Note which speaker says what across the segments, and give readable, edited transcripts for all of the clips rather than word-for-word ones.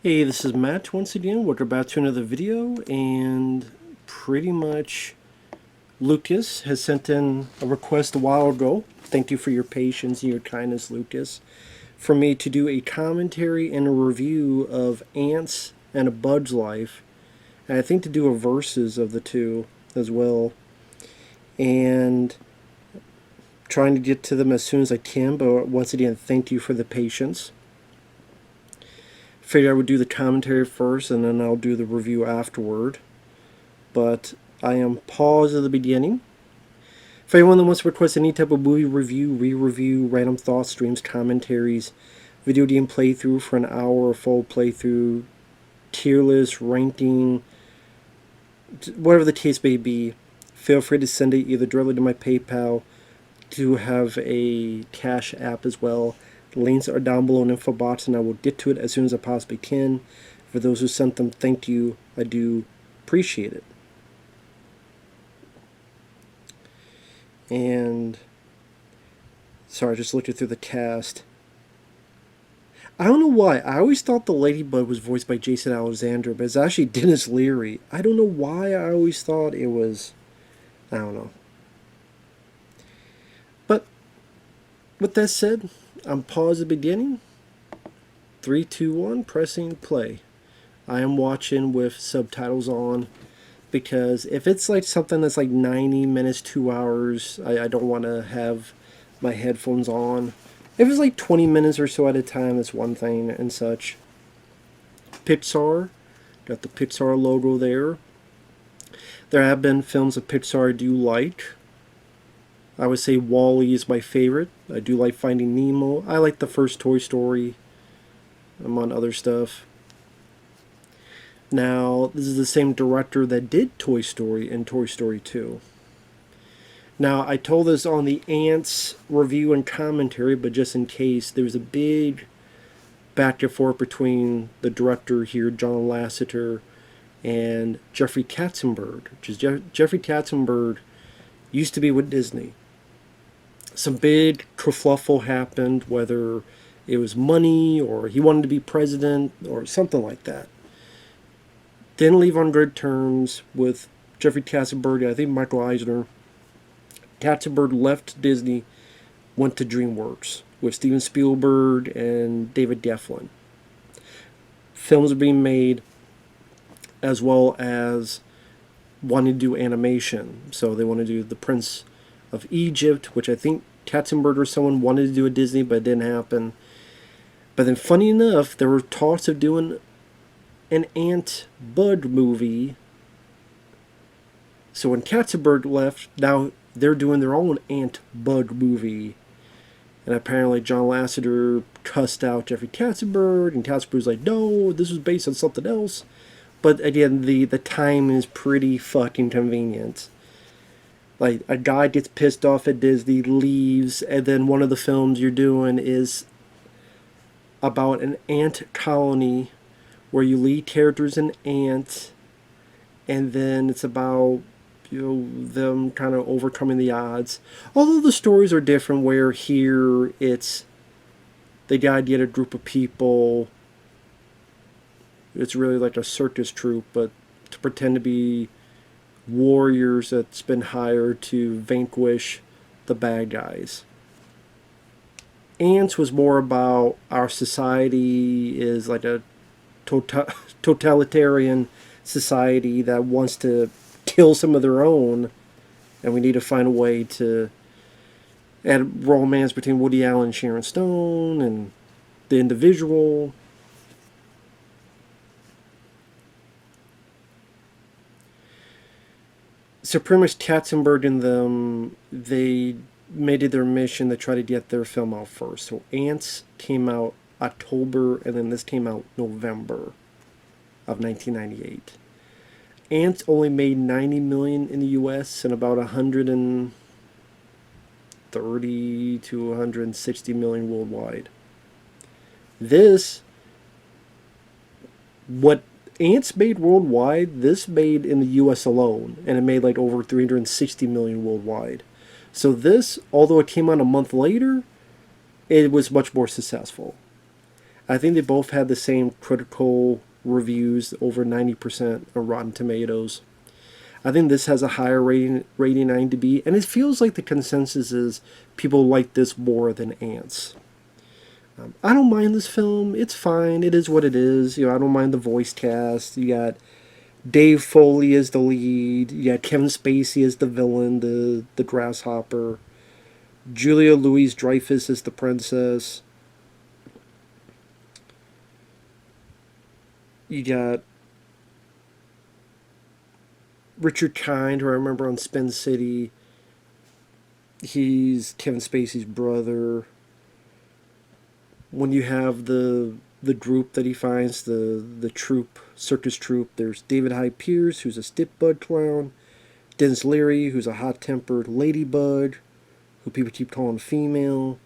Speaker 1: Hey, this is Matt once again. Welcome back to another video, and pretty much Lucas has sent in a request a while ago. Thank you for your patience and your kindness, Lucas, for me to do a commentary and a review of Ants and A Bug's Life, and I think to do a versus of the two as well, and trying to get to them as soon as I can, but once again, thank you for the patience. Figured I would do the commentary first and then I'll do the review afterward. But I am paused at the beginning. For anyone that wants to request any type of movie review, re-review, random thoughts, streams, commentaries, video game playthrough for an hour, a full playthrough, tier list, ranking, whatever the case may be, feel free to send it either directly to my PayPal, to have a CashApp as well. Links are down below in the info box, and I will get to it as soon as I possibly can. For those who sent them, thank you. I do appreciate it. And sorry, I just looked through the cast. I don't know why. I always thought the Ladybug was voiced by Jason Alexander, but it's actually Dennis Leary. I don't know why I always thought it was. I don't know. But with that said, I'm paused at the beginning. 3, 2, 1, pressing play. I am watching with subtitles on because if it's like something that's like 90 minutes, 2 hours, I don't want to have my headphones on. If it's like 20 minutes or so at a time, that's one thing and such. Pixar, got the Pixar logo there. There have been films of Pixar I do like. I would say WALL-E is my favorite. I do like Finding Nemo. I like the first Toy Story, among other stuff. Now, this is the same director that did Toy Story and Toy Story 2. Now, I told this on the Ants review and commentary, but just in case, there was a big back and forth between the director here, John Lasseter, and Jeffrey Katzenberg. Jeffrey Katzenberg used to be with Disney. Some big kerfluffle happened, whether it was money or he wanted to be president or something like that. Didn't leave on good terms with Jeffrey Katzenberg. I think Michael Eisner. Katzenberg left Disney, went to DreamWorks with Steven Spielberg and David Geflin. Films are being made, as well as wanting to do animation. So they want to do The Prince of Egypt, which I think Katzenberg or someone wanted to do at Disney, but it didn't happen. But then, funny enough, there were talks of doing an Ant Bud movie. So when Katzenberg left, now they're doing their own Ant Bud movie. And apparently John Lasseter cussed out Jeffrey Katzenberg, and Katzenberg's like, no, this was based on something else. But again, the time is pretty fucking convenient. Like, a guy gets pissed off at Disney, leaves, and then one of the films you're doing is about an ant colony where you lead characters an ant, and then it's about, them kind of overcoming the odds. Although the stories are different, where here it's they gotta get a group of people. It's really like a circus troupe, but to pretend to be warriors that's been hired to vanquish the bad guys. Ants was more about our society is like a totalitarian society that wants to kill some of their own, and we need to find a way to add romance between Woody Allen and Sharon Stone and the individual. So pretty much Katzenberg and them, they made it their mission to try to get their film out first. So Ants came out October, and then this came out November of 1998. Ants only made $90 million in the U.S. and about 130 to 160 million worldwide. What Ants made worldwide, this made in the US alone, and it made like over 360 million worldwide. So this, although it came out a month later, it was much more successful. I think they both had the same critical reviews, over 90% on Rotten Tomatoes. I think this has a higher rating IMDb, and it feels like the consensus is people like this more than Ants. I don't mind this film. It's fine. It is what it is. I don't mind the voice cast. You got Dave Foley as the lead. You got Kevin Spacey as the villain, the grasshopper. Julia Louis-Dreyfus as the princess. You got Richard Kind, who I remember on Spin City. He's Kevin Spacey's brother. When you have the group that he finds, the troupe, circus troupe, there's David Hyde Pierce, who's a stick-bud clown. Dennis Leary, who's a hot-tempered ladybug, who people keep calling female.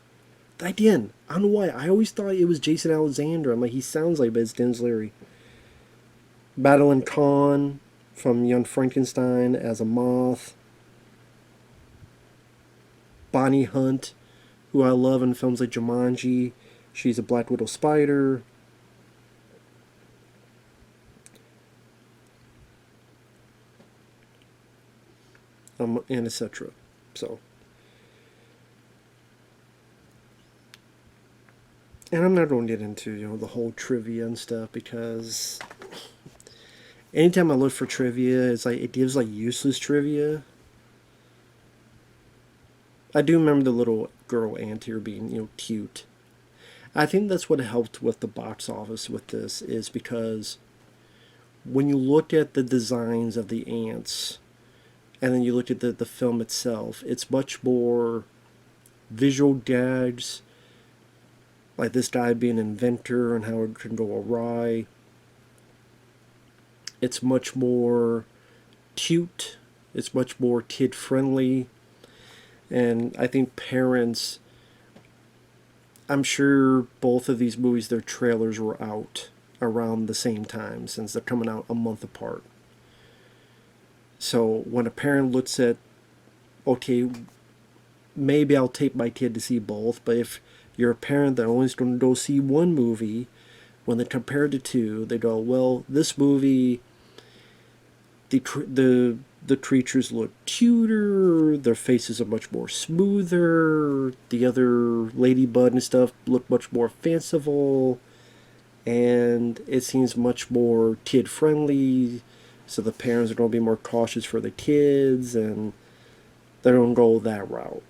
Speaker 1: Again, I don't know why. I always thought it was Jason Alexander. I'm like, he sounds like, but it's Dennis Leary. Madeline Kahn from Young Frankenstein as a moth. Bonnie Hunt, who I love in films like Jumanji. She's a Black Widow spider. And etc. So, and I'm not going to get into the whole trivia and stuff, because anytime I look for trivia, it's like it gives like useless trivia. I do remember the little girl ant here being cute. I think that's what helped with the box office with this, is because when you look at the designs of the ants and then you look at the film itself, it's much more visual gags, like this guy being an inventor and how it can go awry. It's much more cute. It's much more kid-friendly. And I think parents, I'm sure both of these movies, their trailers were out around the same time, since they're coming out a month apart. So when a parent looks at, okay, maybe I'll take my kid to see both, but if you're a parent that only is going to go see one movie, when they compare the two, they go, well, this movie, the creatures look cuter, their faces are much more smoother, the other ladybug and stuff look much more fanciful, and it seems much more kid-friendly, so the parents are going to be more cautious for the kids, and they don't go that route.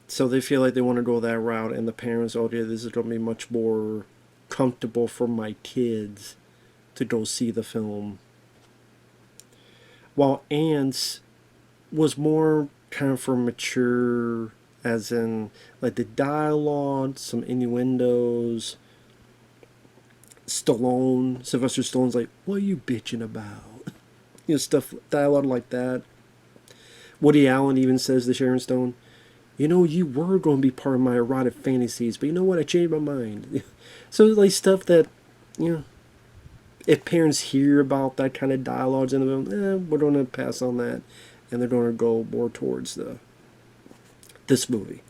Speaker 1: So they feel like they want to go that route, and the parents, okay, this is going to be much more comfortable for my kids to go see the film. While Ants was more kind of for mature, as in like the dialogue, some innuendos. Sylvester Stallone's like, what are you bitching about? Stuff, dialogue like that. Woody Allen even says to Sharon Stone, you were going to be part of my erotic fantasies, but you know what? I changed my mind. So, like, stuff that, if parents hear about that kind of dialogues in the film, we're going to pass on that, and they're going to go more towards this movie.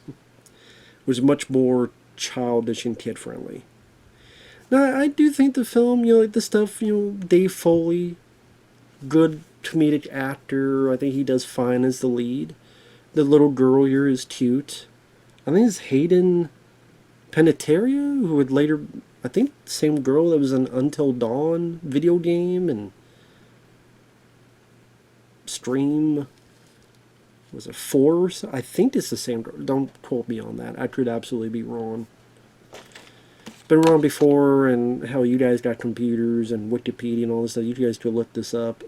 Speaker 1: It was much more childish and kid-friendly. Now, I do think the film, like the stuff, Dave Foley, good comedic actor. I think he does fine as the lead. The little girl here is cute. I think it's Hayden Panettiere, who would later, I think, the same girl that was in Until Dawn video game and Stream. Was it 4 or so? I think it's the same girl. Don't quote me on that. I could absolutely be wrong. Been wrong before, and how you guys got computers and Wikipedia and all this stuff. You guys could look this up.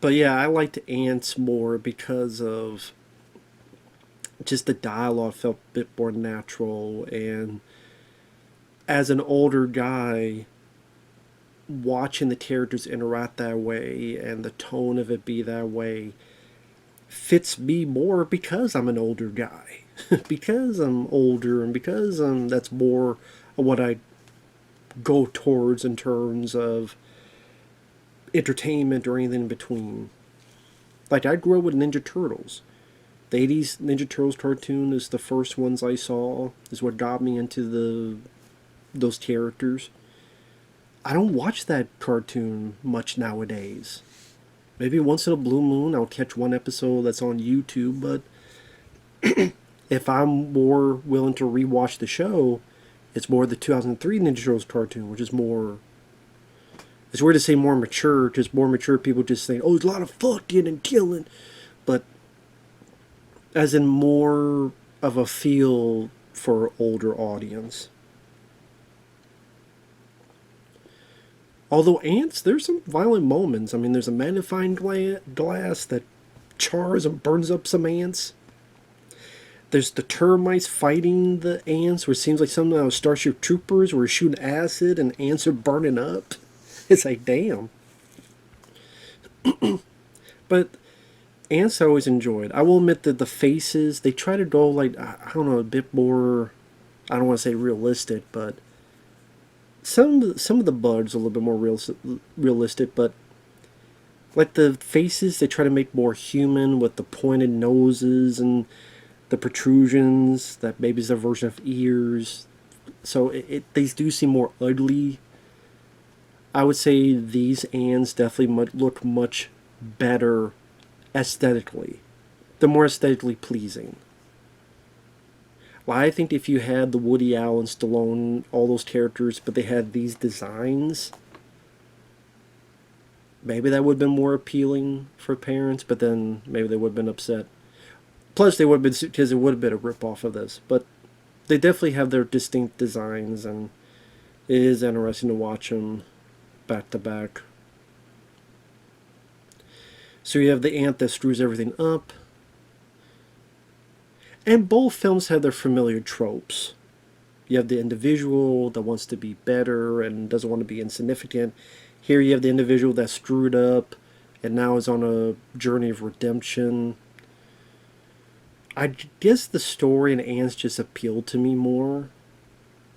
Speaker 1: But yeah, I liked Ants more because of just the dialogue felt a bit more natural, and as an older guy, watching the characters interact that way and the tone of it be that way fits me more because I'm an older guy. Because I'm older and because that's more what I go towards in terms of entertainment or anything in between. Like, I grew up with Ninja Turtles. The 80s Ninja Turtles cartoon is the first ones I saw, is what got me into those characters. I don't watch that cartoon much nowadays. Maybe once in a blue moon I'll catch one episode that's on YouTube, but if I'm more willing to rewatch the show, it's more the 2003 Ninja Turtles cartoon, which is more... It's weird to say more mature, because more mature people just think, oh, there's a lot of fucking and killing. But as in more of a feel for older audience. Although Ants, there's some violent moments. I mean, there's a magnifying glass that chars and burns up some ants. There's the termites fighting the ants, where it seems like something out of Starship Troopers, where you're shooting acid and ants are burning up. It's like, damn. But ants I always enjoyed. I will admit that the faces, they try to go like, I don't know, a bit more, I don't want to say realistic, but some of the bugs are a little bit more realistic, but like the faces, they try to make more human with the pointed noses and the protrusions that maybe is their version of ears. So they do seem more ugly. I would say these ants definitely look much better aesthetically. They're more aesthetically pleasing. Well, I think if you had the Woody Allen, Stallone, all those characters, but they had these designs, maybe that would have been more appealing for parents, but then maybe they would have been upset. Plus, they would have been, because it would have been a rip-off of this. But they definitely have their distinct designs, and it is interesting to watch them back to back. So you have the ant that screws everything up. And both films have their familiar tropes. You have the individual that wants to be better and doesn't want to be insignificant. Here you have the individual that screwed up and now is on a journey of redemption. I guess the story in Ants just appealed to me more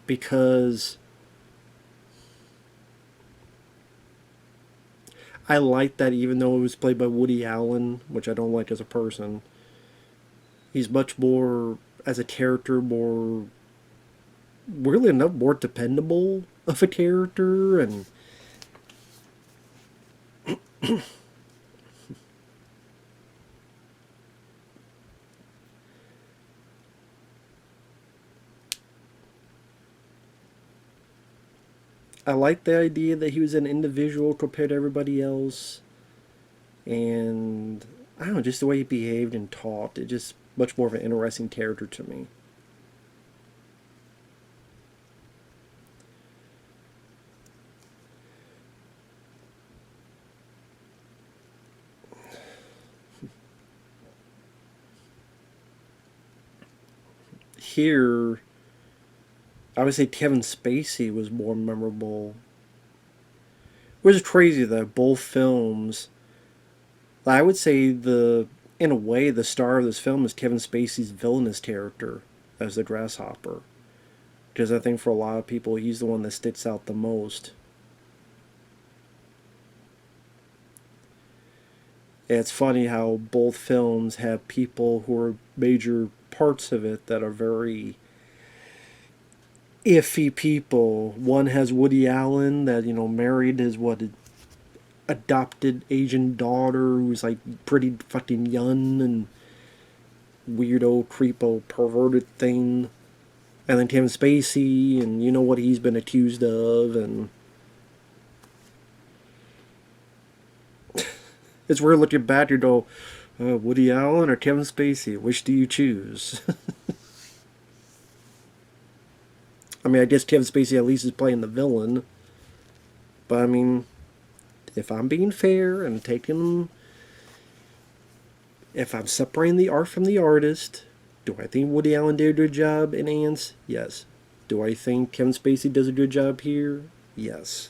Speaker 1: because I like that even though it was played by Woody Allen, which I don't like as a person, he's much more, as a character, more, weirdly enough, more dependable of a character, and I like the idea that he was an individual compared to everybody else, and I don't know, just the way he behaved and talked, it just much more of an interesting character to me. Here, I would say Kevin Spacey was more memorable. Which is crazy that both films, I would say in a way, the star of this film is Kevin Spacey's villainous character as the grasshopper. Because I think for a lot of people, he's the one that sticks out the most. And it's funny how both films have people who are major parts of it that are very iffy people. One has Woody Allen that, married his adopted Asian daughter who's like pretty fucking young and weirdo, creepo, perverted thing. And then Kevin Spacey, and you know what he's been accused of, and it's weird looking back, you go, Woody Allen or Kevin Spacey, which do you choose? I mean, I guess Kevin Spacey at least is playing the villain, but I mean, if I'm being fair and if I'm separating the art from the artist, do I think Woody Allen did a good job in Ants? Yes. Do I think Kevin Spacey does a good job here? Yes.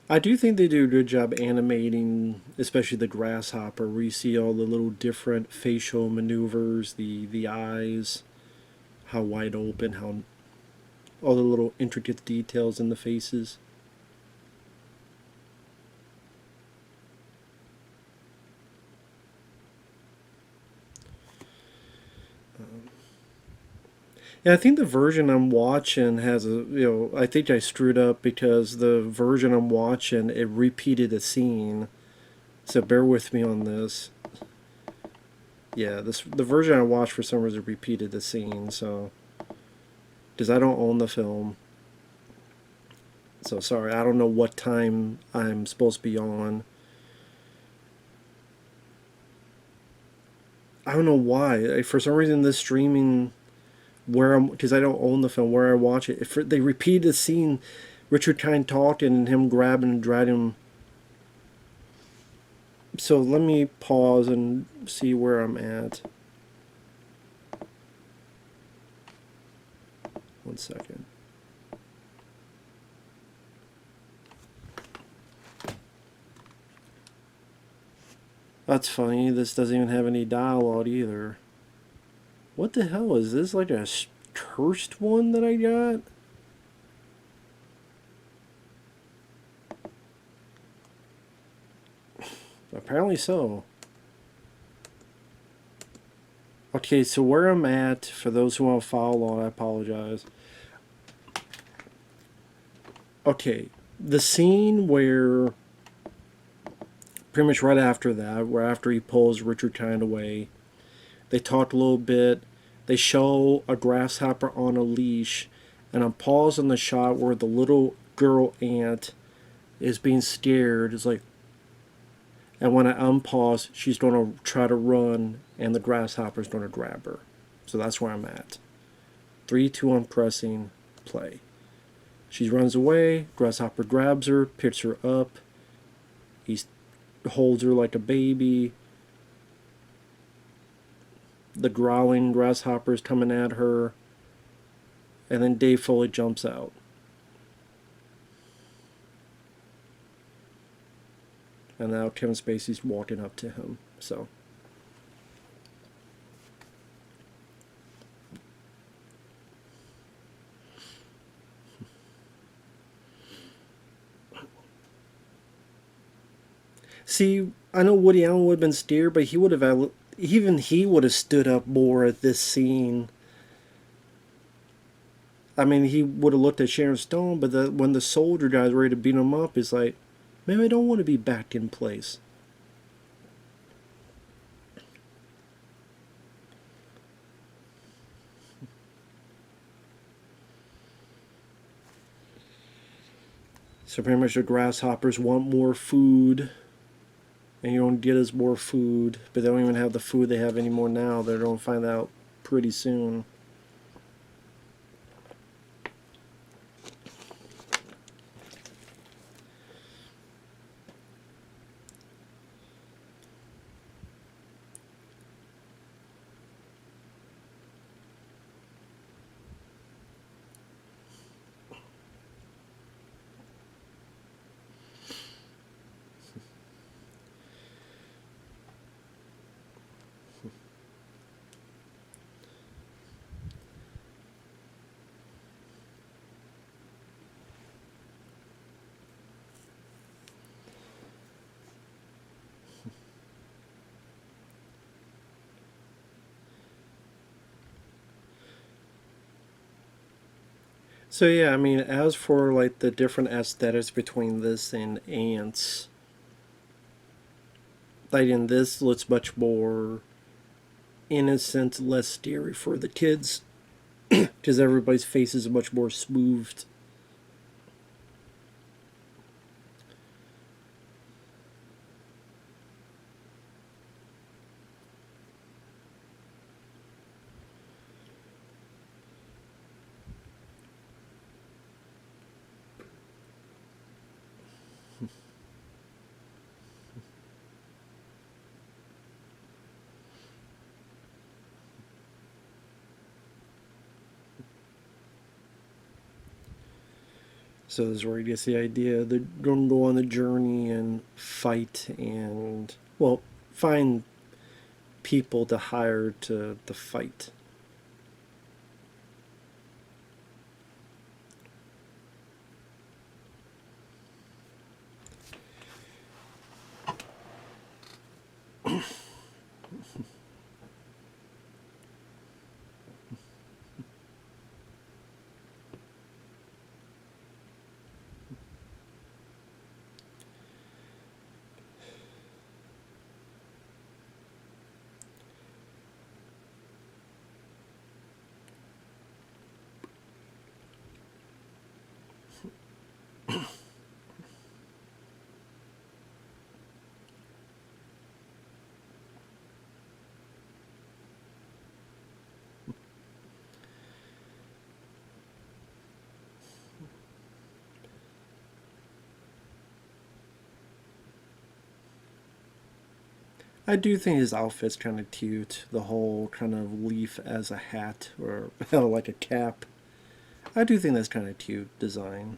Speaker 1: I do think they do a good job animating, especially the grasshopper, where you see all the little different facial maneuvers, the eyes, how wide open, how all the little intricate details in the faces. Yeah, I think the version I'm watching has I think I screwed up because the version I'm watching, it repeated a scene. So bear with me on this. Yeah, the version I watched for some reason repeated the scene, so because I don't own the film. So sorry, I don't know what time I'm supposed to be on. I don't know why. For some reason, this streaming where I'm because I don't own the film where I watch it. If they repeat the scene, Richard Kind talking and him grabbing and dragging him. So let me pause and see where I'm at. 1 second. That's funny. This doesn't even have any dialogue either. What the hell is this? Like a cursed one that I got? Apparently so. Okay, so where I'm at, for those who want to follow along, I apologize. Okay, the scene where, pretty much right after that, where after he pulls Richard Kind away, they talk a little bit. They show a grasshopper on a leash, and I'm pausing the shot where the little girl ant is being scared. It's like, and when I unpause, she's going to try to run, and the grasshopper's going to grab her. So that's where I'm at. 3, 2, I'm pressing play. She runs away. Grasshopper grabs her, picks her up. He holds her like a baby. The growling grasshopper's coming at her. And then Dave Foley jumps out. And now Kevin Spacey's walking up to him. So. See, I know Woody Allen would have been scared, but he would have, even he would have stood up more at this scene. I mean, he would have looked at Sharon Stone, but when the soldier guy's ready to beat him up, he's like, maybe I don't want to be back in place. So pretty much the grasshoppers want more food, and you don't get us more food, but they don't even have the food they have anymore now. They're going to find out pretty soon. So yeah, I mean, as for like the different aesthetics between this and Ants, like in this looks much more innocent, less scary for the kids, because everybody's face is much more smoothed So this is where he gets the idea they're going to go on the journey and fight and, well, find people to hire to fight. I do think his outfit's kind of cute. The whole kind of leaf as a hat or like a cap. I do think that's kind of cute design.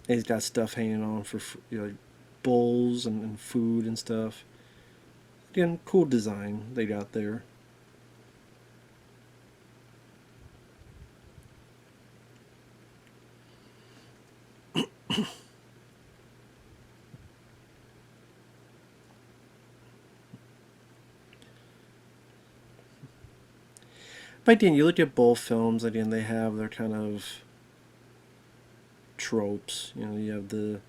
Speaker 1: And he's got stuff hanging on for bowls and food and stuff. Again, cool design they got there. But again, you look at both films, again, they have their kind of tropes. You have the.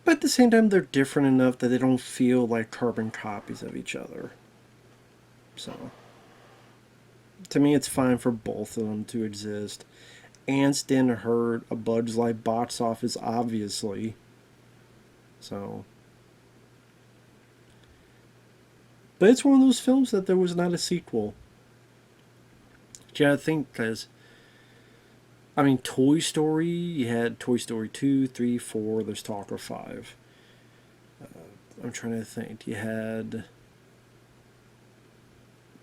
Speaker 1: But at the same time, they're different enough that they don't feel like carbon copies of each other. So, to me, it's fine for both of them to exist. Ants didn't hurt a Bugs Life box office, obviously. So. But it's one of those films that there was not a sequel. Yeah, I think because I mean, Toy Story, you had Toy Story 2, 3, 4, there's talk of 5. I'm trying to think. You had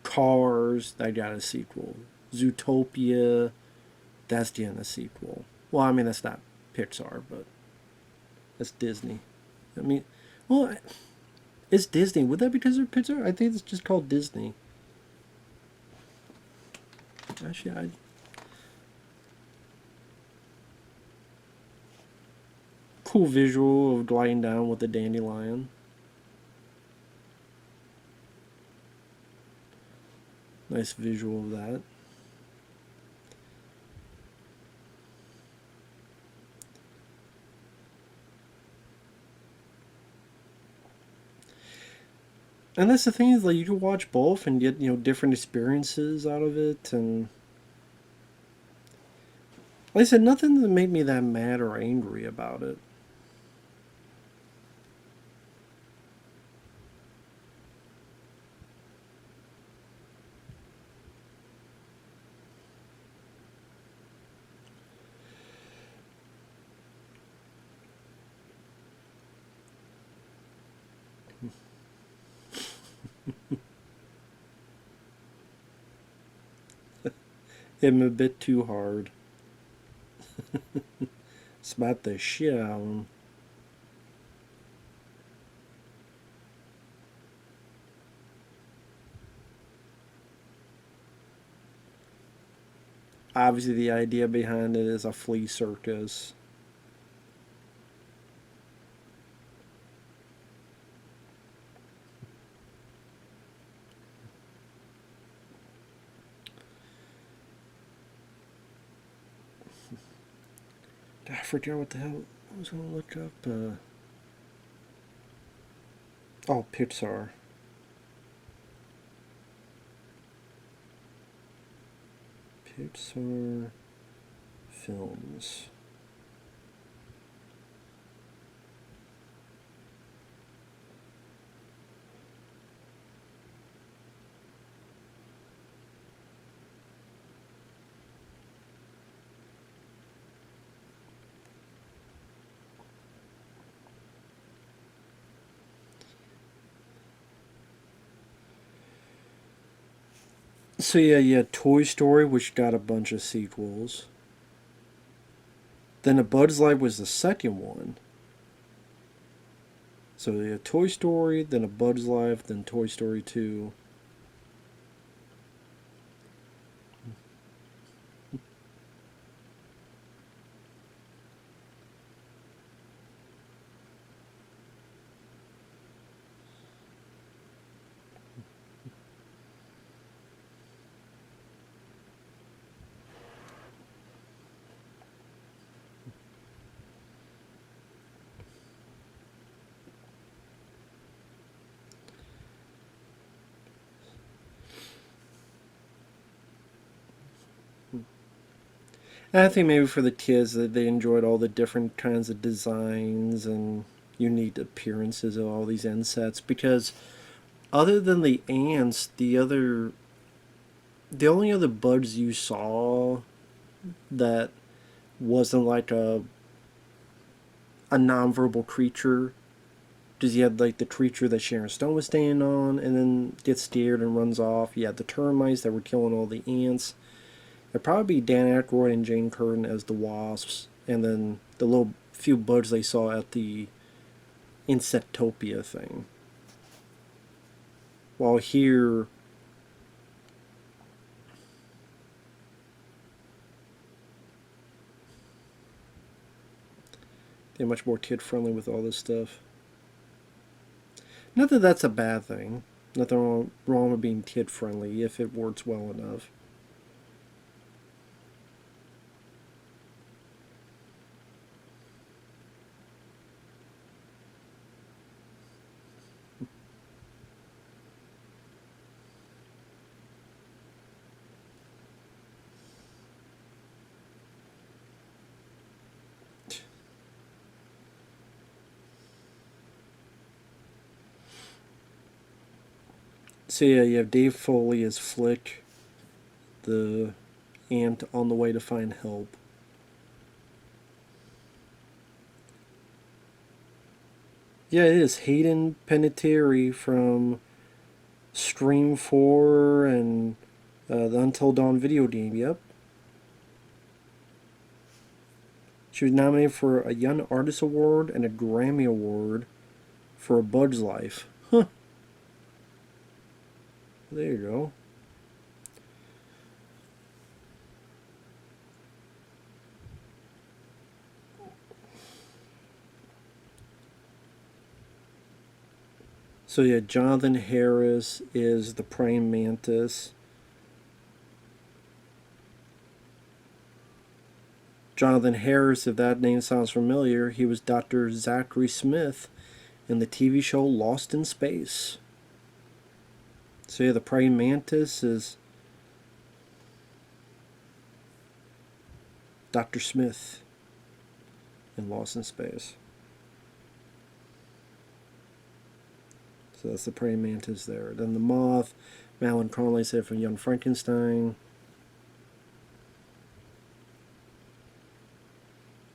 Speaker 1: Cars, that got a sequel. Zootopia, that's getting a sequel. Well, I mean, that's not Pixar, but that's Disney. I mean, well, it's Disney. Would that be because of Pixar? I think it's just called Disney. Actually, cool visual of gliding down with the dandelion. Nice visual of that. And that's the thing is like you can watch both and get different experiences out of it. And like I said, nothing that made me that mad or angry about it. Hit him a bit too hard. Smack the shit out of him. Obviously, the idea behind it is a flea circus. I forget what the hell I was going to look up. Oh, Pixar. Pixar films. So yeah, you had Toy Story, which got a bunch of sequels. Then A Bug's Life was the second one. So you had Toy Story, then A Bug's Life, then Toy Story 2. And I think maybe for the kids that they enjoyed all the different kinds of designs and unique appearances of all these insects, because other than the ants, the only other bugs you saw that wasn't like a nonverbal creature, because you had like the creature that Sharon Stone was standing on and then gets scared and runs off. You had the termites that were killing all the ants. It'd probably be Dan Aykroyd and Jane Curtin as the wasps, and then the little few bugs they saw at the Insectopia thing. While here, they're much more kid friendly with all this stuff. Not that that's a bad thing. Nothing wrong with being kid friendly if it works well enough. So yeah, you have Dave Foley as Flik, the ant on the way to find help. Yeah, it is Hayden Panettiere from Scream 4 and the Until Dawn video game. Yep. She was nominated for a Young Artist Award and a Grammy Award for A Bug's Life. Huh. There you go. So yeah, Jonathan Harris is the praying mantis. Jonathan Harris, if that name sounds familiar, he was Dr. Zachary Smith in the TV show Lost in Space. So yeah, the praying mantis is Dr. Smith in Lost in Space. So that's the praying mantis there. Then the moth, Madeline Connolly said from Young Frankenstein.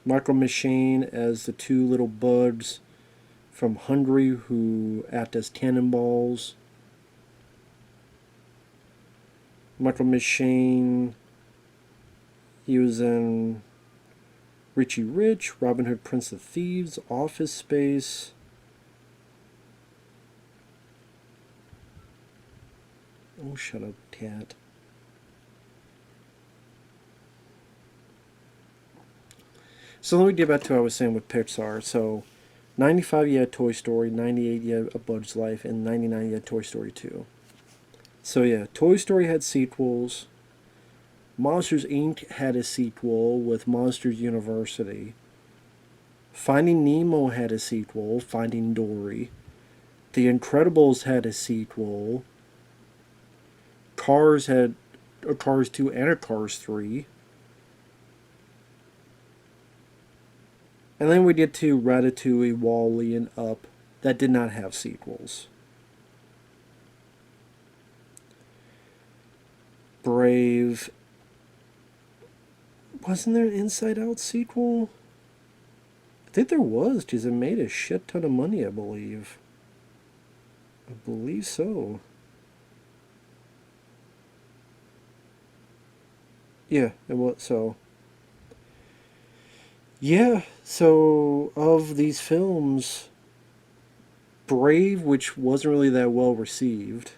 Speaker 1: Michael McShane as the two little bugs from Hungary who act as cannonballs. Michael McShane, he was in Richie Rich, Robin Hood, Prince of Thieves, Office Space. Oh, shut up, cat. So let me get back to what I was saying with Pixar. So, 95 you had Toy Story, 98 you had A Bug's Life, and 99 you had Toy Story 2. So yeah, Toy Story had sequels. Monsters Inc. had a sequel with Monsters University. Finding Nemo had a sequel, Finding Dory. The Incredibles had a sequel. Cars had a Cars 2 and a Cars 3. And then we get to Ratatouille, Wall-E, and Up that did not have sequels. Brave. Wasn't there an Inside Out sequel? I think there was, because it made a shit ton of money, I believe. I believe so. Yeah, it was so. Yeah, so of these films, Brave, which wasn't really that well received.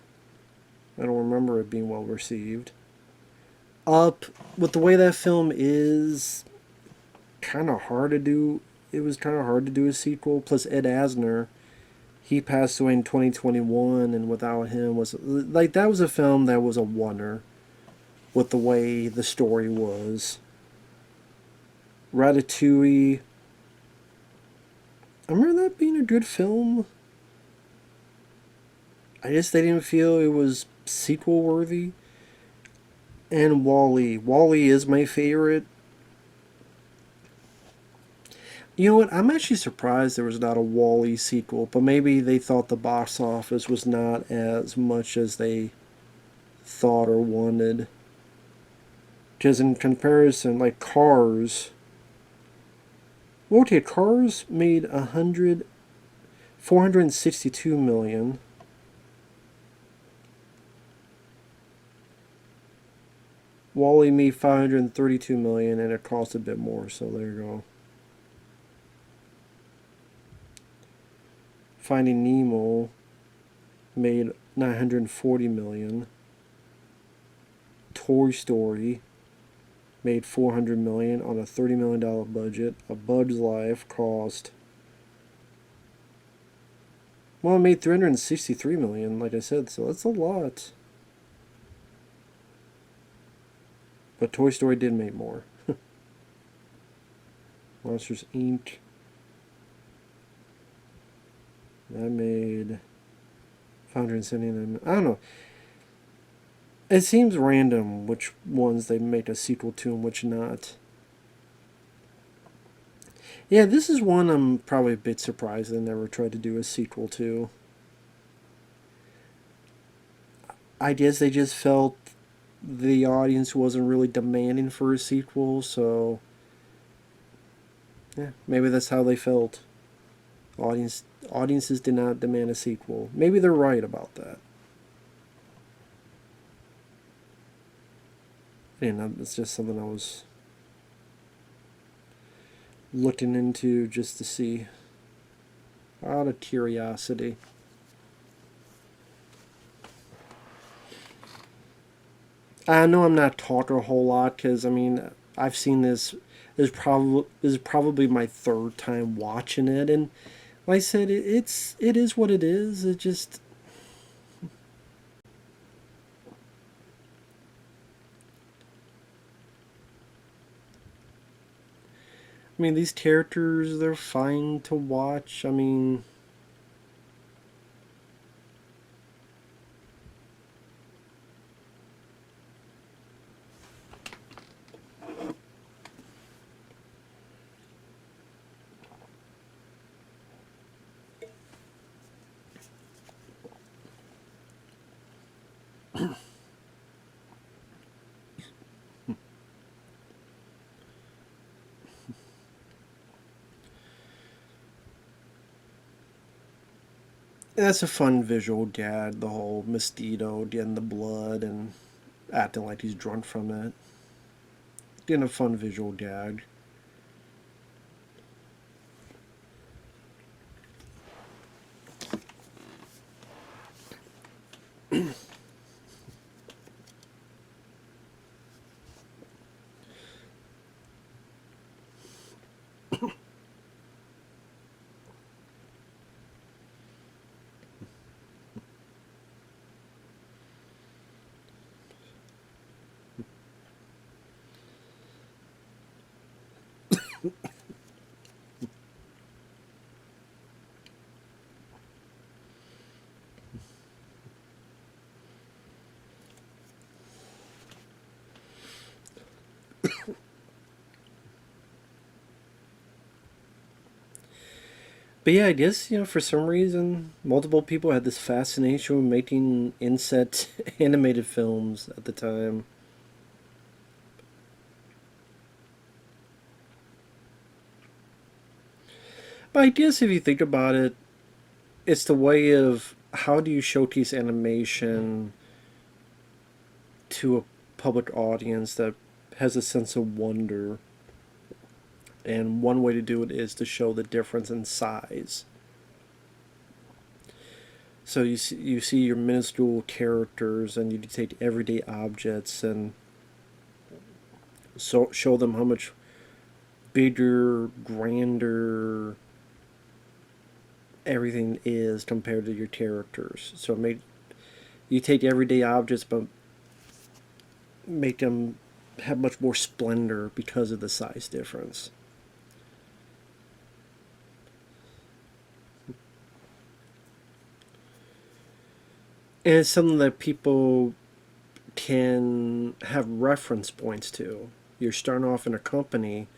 Speaker 1: I don't remember it being well received. Up, with the way that film is, kind of hard to do. It was kind of hard to do a sequel. Plus, Ed Asner, he passed away in 2021, and without him was like that was a film that was a oneer with the way the story was. Ratatouille, I remember that being a good film. I guess they didn't feel it was sequel worthy. And Wall-E. Wall-E is my favorite. You know what? I'm actually surprised there was not a Wall-E sequel, but maybe they thought the box office was not as much as they thought or wanted. Because in comparison, like Cars, well, okay, Cars made 462 million. Wall-E made 532 million, and it cost a bit more. So there you go. Finding Nemo made 940 million. Toy Story made 400 million on a $30 million budget. A Bug's Life cost, well, it made 363 million, like I said, so that's a lot. But Toy Story did make more. Monsters Inc. That made 579. I don't know. It seems random which ones they make a sequel to and which not. Yeah, this is one I'm probably a bit surprised they never tried to do a sequel to. I guess they just felt the audience wasn't really demanding for a sequel, so yeah, maybe that's how they felt. Audiences did not demand a sequel. Maybe they're right about that. And it's just something I was looking into just to see, out of curiosity. I know I'm not talking a whole lot because I mean I've seen this. This is probably my third time watching it, and like I said, it is what it is. It just, I mean, these characters, they're fine to watch. I mean, that's a fun visual gag. The whole mosquito getting the blood and acting like he's drunk from it. Getting a fun visual gag. But yeah, I guess, for some reason, multiple people had this fascination with making inset animated films at the time. But I guess if you think about it, it's the way of how do you showcase animation to a public audience that has a sense of wonder. And one way to do it is to show the difference in size. So you see your minuscule characters, and you take everyday objects and show them how much bigger, grander everything is compared to your characters. So you take everyday objects, but make them have much more splendor because of the size difference. And it's something that people can have reference points to. You're starting off in a company,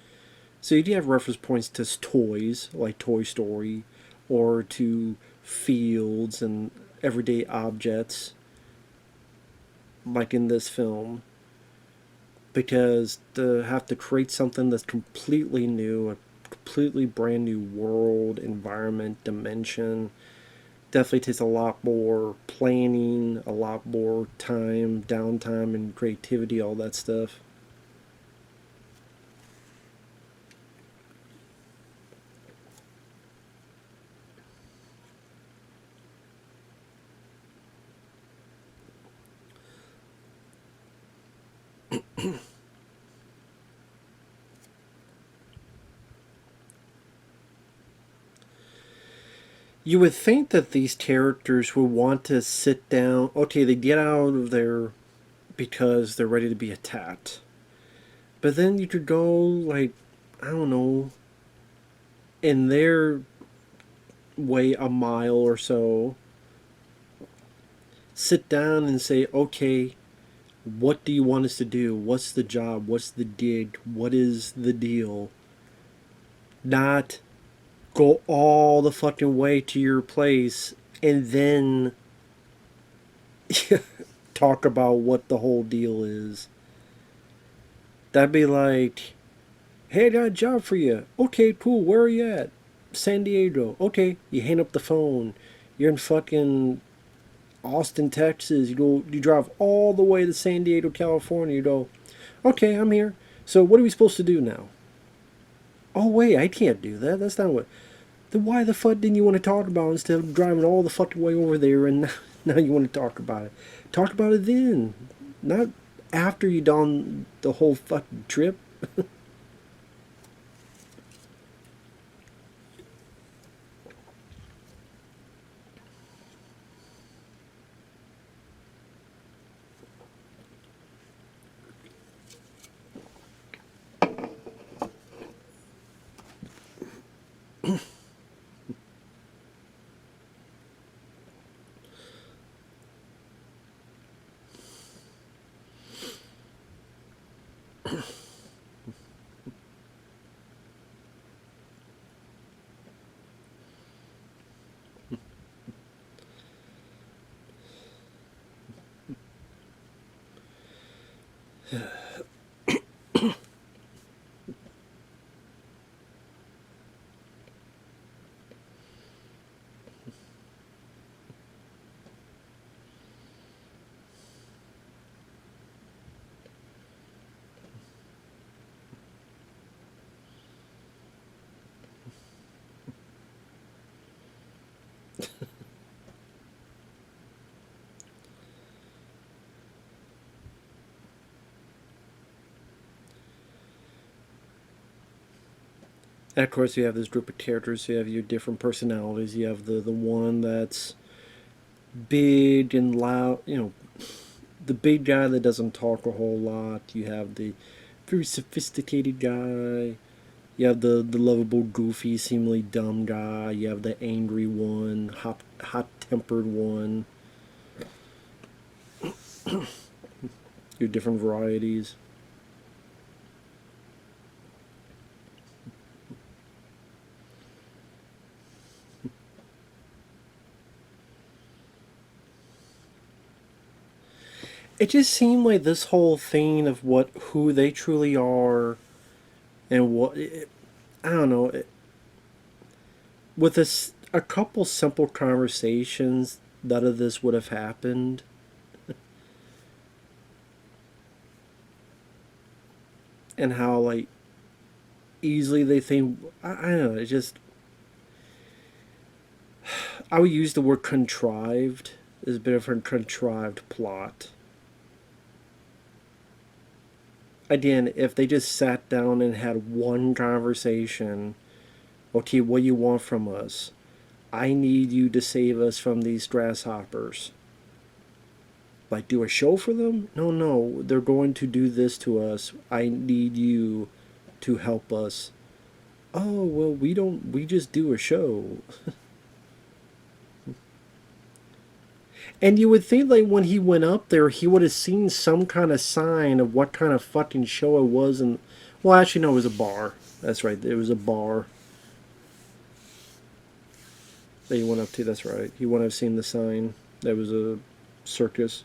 Speaker 1: so you do have reference points to toys, like Toy Story, or to fields and everyday objects, like in this film. Because to have to create something that's completely new, a completely brand new world, environment, dimension, definitely takes a lot more planning, a lot more time, downtime, and creativity, all that stuff. You would think that these characters would want to sit down. Okay, they get out of there because they're ready to be attacked. But then you could go, like, I don't know, in their way a mile or so, sit down and say, okay, what do you want us to do? What's the job? What's the gig? What is the deal? Not go all the fucking way to your place and then talk about what the whole deal is. That'd be like, hey, I got a job for you. Okay, cool. Where are you at? San Diego. Okay, you hang up the phone. You're in fucking Austin, Texas. You drive all the way to San Diego, California. You go, okay, I'm here. So what are we supposed to do now? Oh wait, I can't do that. That's not what. Then why the fuck didn't you want to talk about it instead of driving all the fucking way over there and now you want to talk about it? Talk about it then, not after you done the whole fucking trip. And of course, you have this group of characters. You have your different personalities. You have the one that's big and loud. The big guy that doesn't talk a whole lot. You have the very sophisticated guy. You have the lovable, goofy, seemingly dumb guy. You have the angry one, hot-tempered one. Your different varieties. It just seemed like this whole thing of who they truly are, and I don't know. With a couple simple conversations, none of this would have happened. and how like easily they think. I don't know. It's just I would use the word contrived. Is a bit of a contrived plot. Again, if they just sat down and had one conversation, okay, what do you want from us? I need you to save us from these grasshoppers. Like, do a show for them? No, no, they're going to do this to us. I need you to help us. Oh, well, we just do a show. And you would think, like, when he went up there, he would have seen some kind of sign of what kind of fucking show it was. And, well, actually, no, it was a bar. That's right, it was a bar that he went up to. That's right. He wouldn't have seen the sign. That was a circus.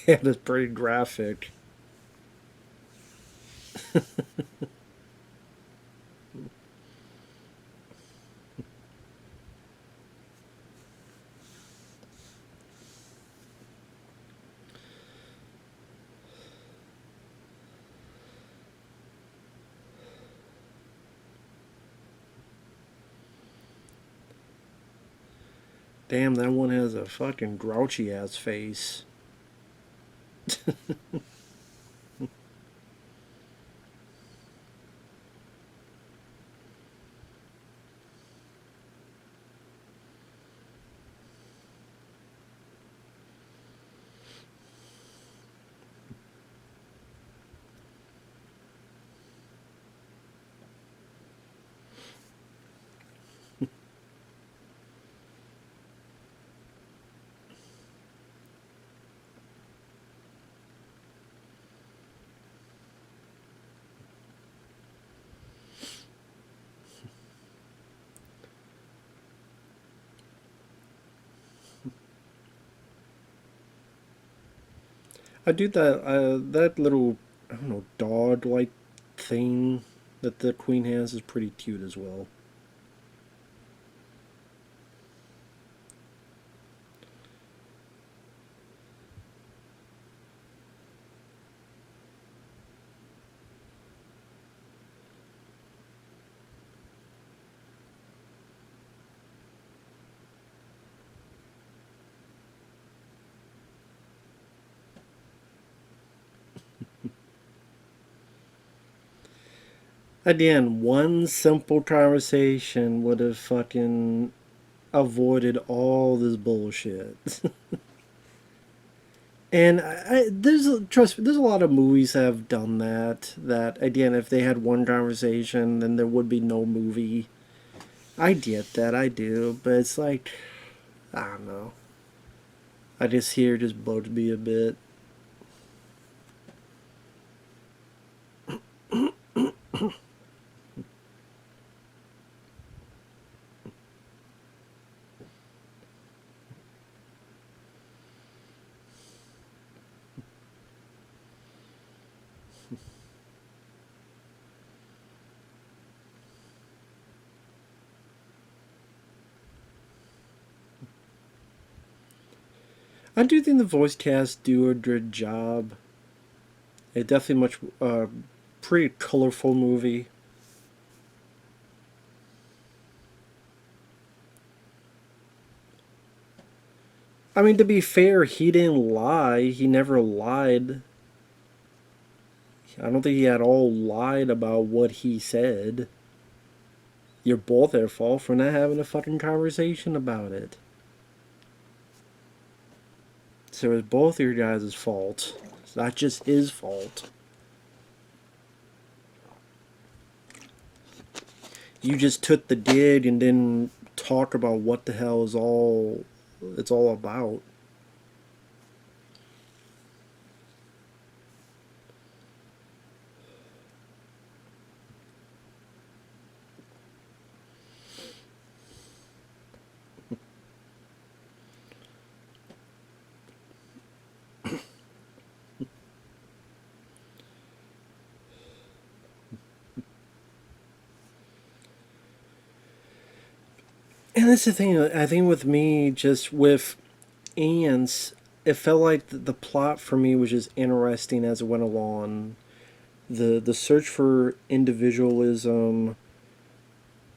Speaker 1: Yeah, that's pretty graphic. Damn, that one has a fucking grouchy ass face. I do that little, I don't know, dog like thing that the queen has is pretty cute as well. Again, one simple conversation would have fucking avoided all this bullshit. And trust me, there's a lot of movies that have done that. That again, if they had one conversation, then there would be no movie. I get that, I do, but it's like, I don't know. I just hear it just bugs me a bit. I do think the voice cast do a good job. It definitely much pretty colorful movie. I mean, to be fair, he didn't lie. He never lied. I don't think he at all lied about what he said. You're both at fault for not having a fucking conversation about it. So it's both your guys' fault. It's not just his fault. You just took the gig and didn't talk about what the hell is all it's all about. And that's the thing. I think with me, just with ants, it felt like the plot for me was just interesting as it went along. The search for individualism.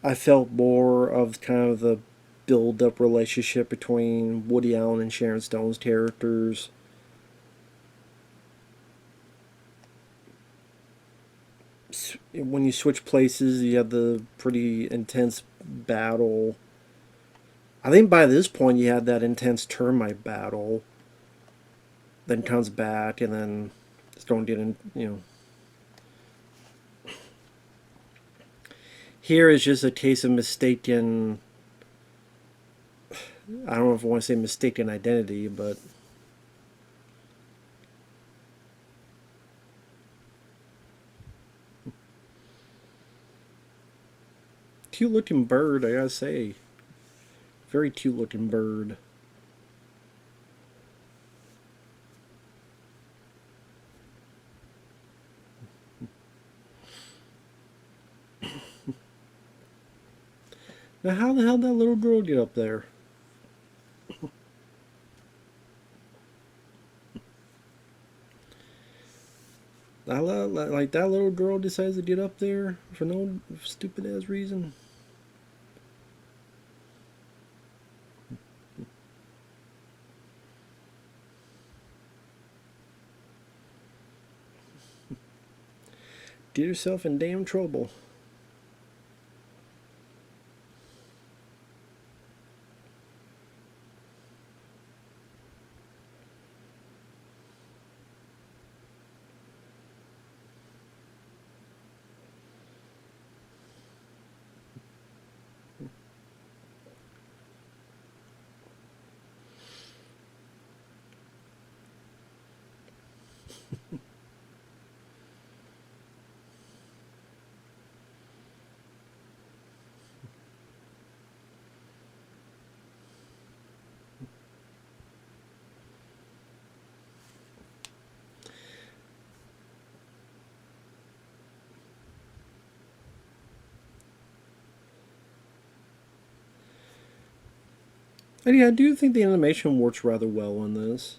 Speaker 1: I felt more of kind of the build up relationship between Woody Allen and Sharon Stone's characters. When you switch places, you have the pretty intense battle. I think by this point you had that intense termite battle. Then comes back, and then Stone didn't. Here is just a case of mistaken. I don't know if I want to say mistaken identity, but cute looking bird, I gotta say. Very cute looking bird. Now, how the hell did that little girl get up there? Like that little girl decides to get up there for no stupid ass reason. Get yourself in damn trouble. And yeah, I do think the animation works rather well in this.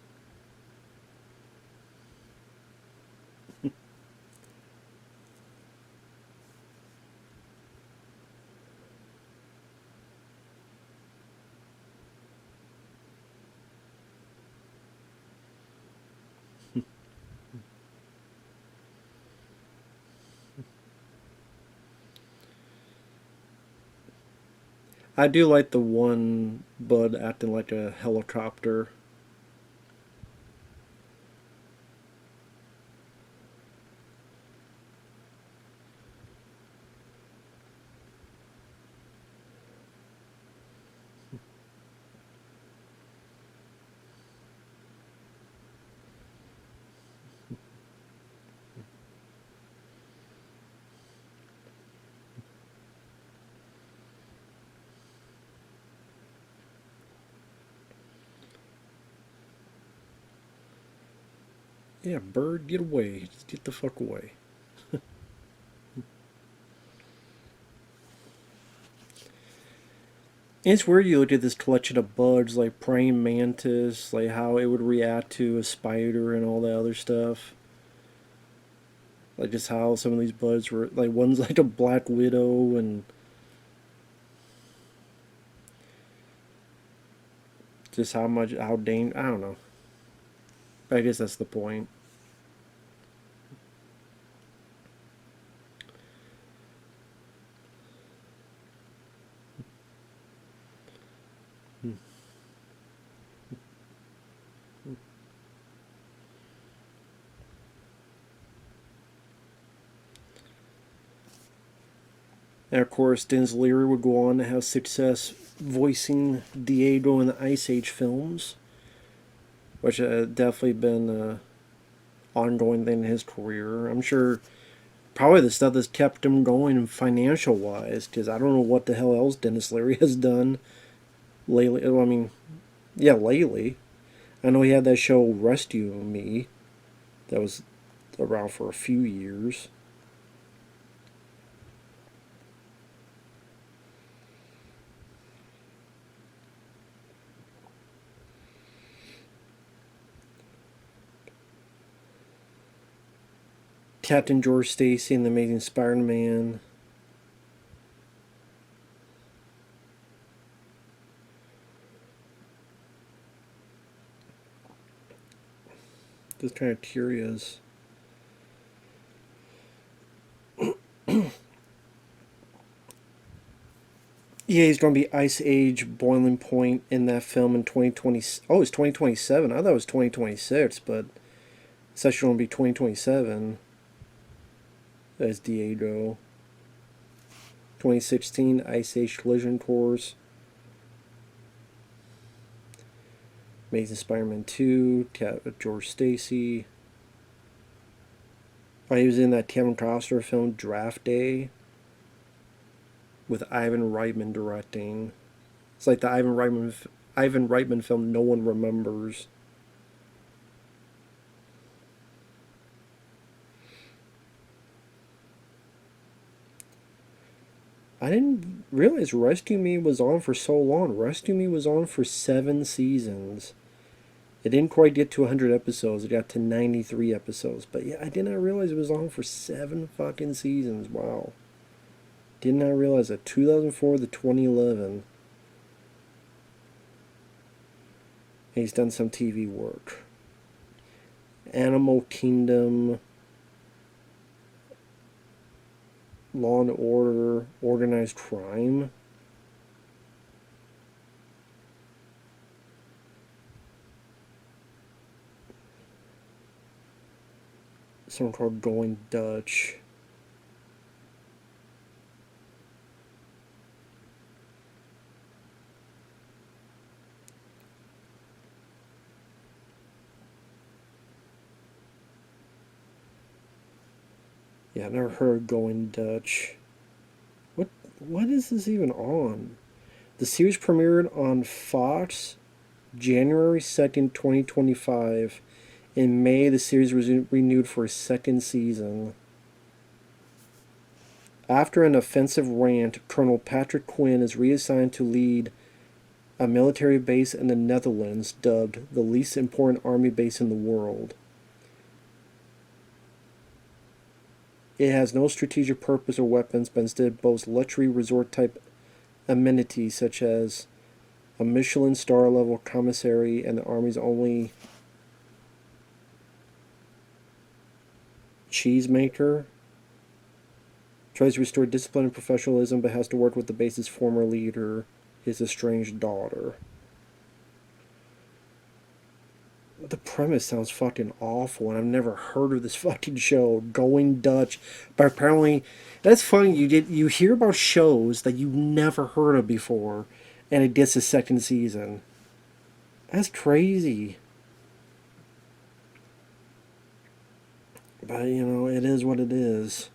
Speaker 1: I do like the one bud acting like a helicopter. Yeah, bird, get away. Just get the fuck away. And it's weird you look at this collection of bugs like praying mantis, like how it would react to a spider and all that other stuff. Like just how some of these bugs were like one's like a black widow and just how dang I don't know. I guess that's the point. And of course, Dennis Leary would go on to have success voicing Diego in the Ice Age films, which definitely been an ongoing thing in his career. I'm sure probably the stuff that's kept him going financial wise, because I don't know what the hell else Dennis Leary has done lately. I mean, yeah, lately. I know he had that show Rescue Me that was around for a few years. Captain George Stacy and the Amazing Spider-Man. Just kind of curious. Yeah, he's going to be Ice Age Boiling Point in that film in 2020. Oh, it's 2027. I thought it was 2026, but it's actually going to be 2027 as Diego. 2016 Ice Age Collision Course. Amazing Spider-Man 2, George Stacy. Oh, he was in that Kevin Costner film Draft Day with Ivan Reitman directing. It's like the Ivan Reitman film no one remembers. I didn't realize Rescue Me was on for so long. Rescue Me was on for 7 seasons. It didn't quite get to 100 episodes. It got to 93 episodes. But yeah, I did not realize it was on for 7 fucking seasons. Wow. Did not realize that. 2004 to 2011. He's done some TV work. Animal Kingdom. Law and Order. Organized Crime. Something called Going Dutch. Yeah, I never heard of Going Dutch. What is this even on? The series premiered on Fox January 2nd, 2025. In May, the series was renewed for a second season. After an offensive rant, Colonel Patrick Quinn is reassigned to lead a military base in the Netherlands dubbed the least important army base in the world. It has no strategic purpose or weapons, but instead boasts luxury resort-type amenities such as a Michelin star-level commissary and the Army's only cheesemaker. Tries to restore discipline and professionalism, but has to work with the base's former leader, his estranged daughter. The premise sounds fucking awful, and I've never heard of this fucking show, Going Dutch. But apparently, that's funny. You hear about shows that you never heard of before, and it gets a second season. That's crazy. But you know, it is what it is.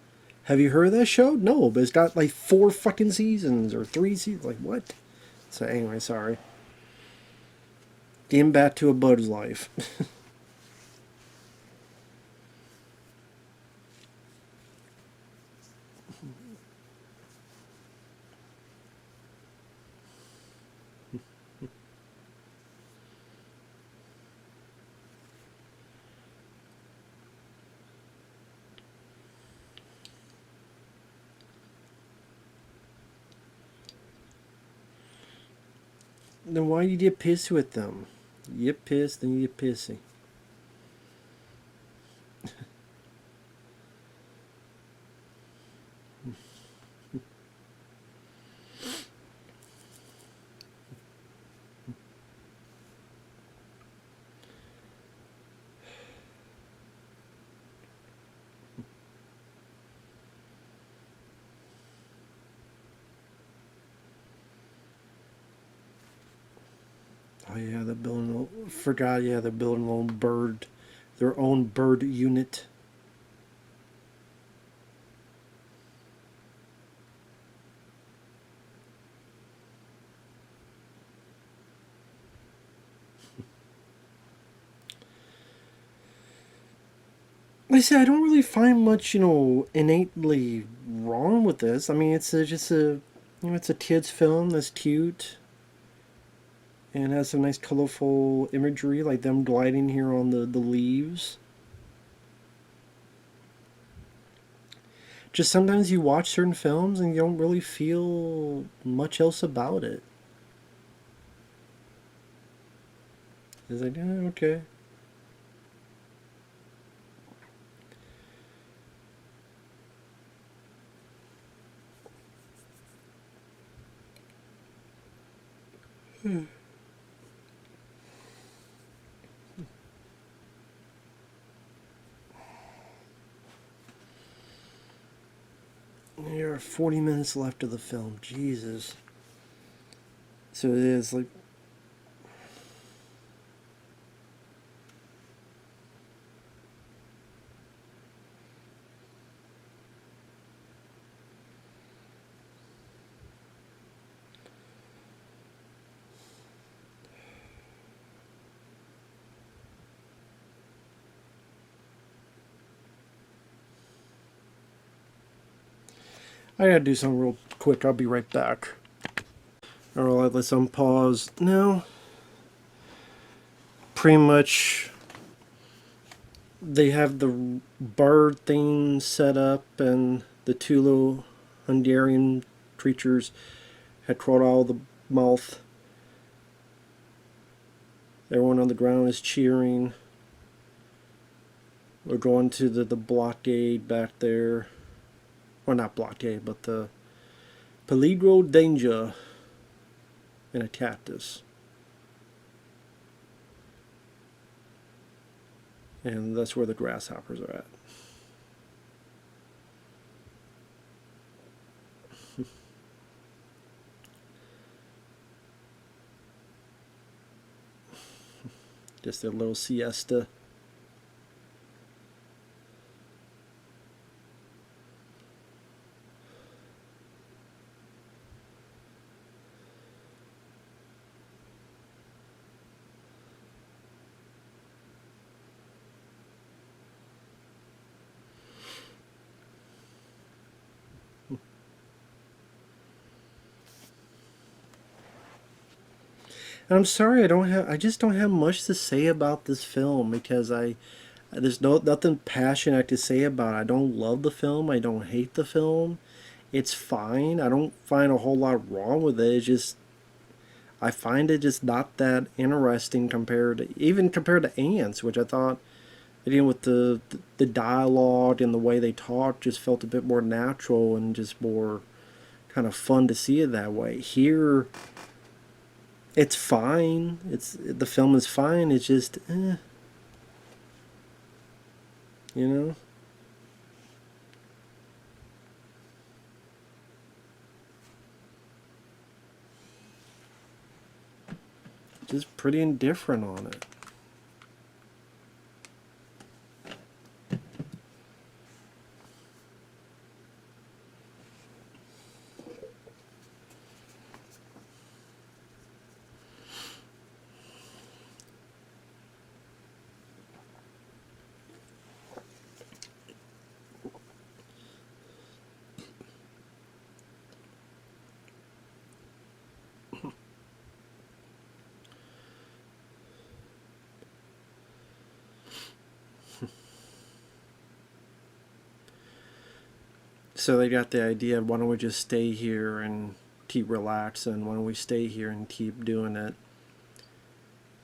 Speaker 1: Have you heard of that show? No, but it's got like 4 fucking seasons or 3 seasons. Like what? So anyway, sorry. Getting back to A Bug's Life. Then why do you get pissed with them? You get pissed, then you get pissy. Oh yeah, they're building. Forgot. Yeah, they're building their own bird unit. Like I said, I don't really find much, innately wrong with this. I mean, it's a kids' film that's cute and has some nice colorful imagery, like them gliding here on the leaves. just sometimes you watch certain films and you don't really feel much else about it. It's like, okay. There are 40 minutes left of the film. Jesus. So it is like. I gotta do something real quick. I'll be right back. Alright, let's unpause. Now, pretty much, they have the bird thing set up, and the two little Hungarian creatures had crawled out of the mouth. Everyone on the ground is cheering. We're going to the blockade back there. Well, not blockade, but the peligro danger in a cactus. And that's where the grasshoppers are at. Just their little siesta. And I'm sorry, I just don't have much to say about this film because there's nothing passionate I have to say about it. I don't love the film. I don't hate the film. It's fine. I don't find a whole lot wrong with it. It's just I find it just not that interesting even compared to Ants, which I thought, again, with the dialogue and the way they talk, just felt a bit more natural and just more kind of fun to see it that way. Here, it's fine. The film is fine. It's just, you know. Just pretty indifferent on it. So they got the idea, why don't we just stay here and keep relaxing? Why don't we stay here and keep doing it?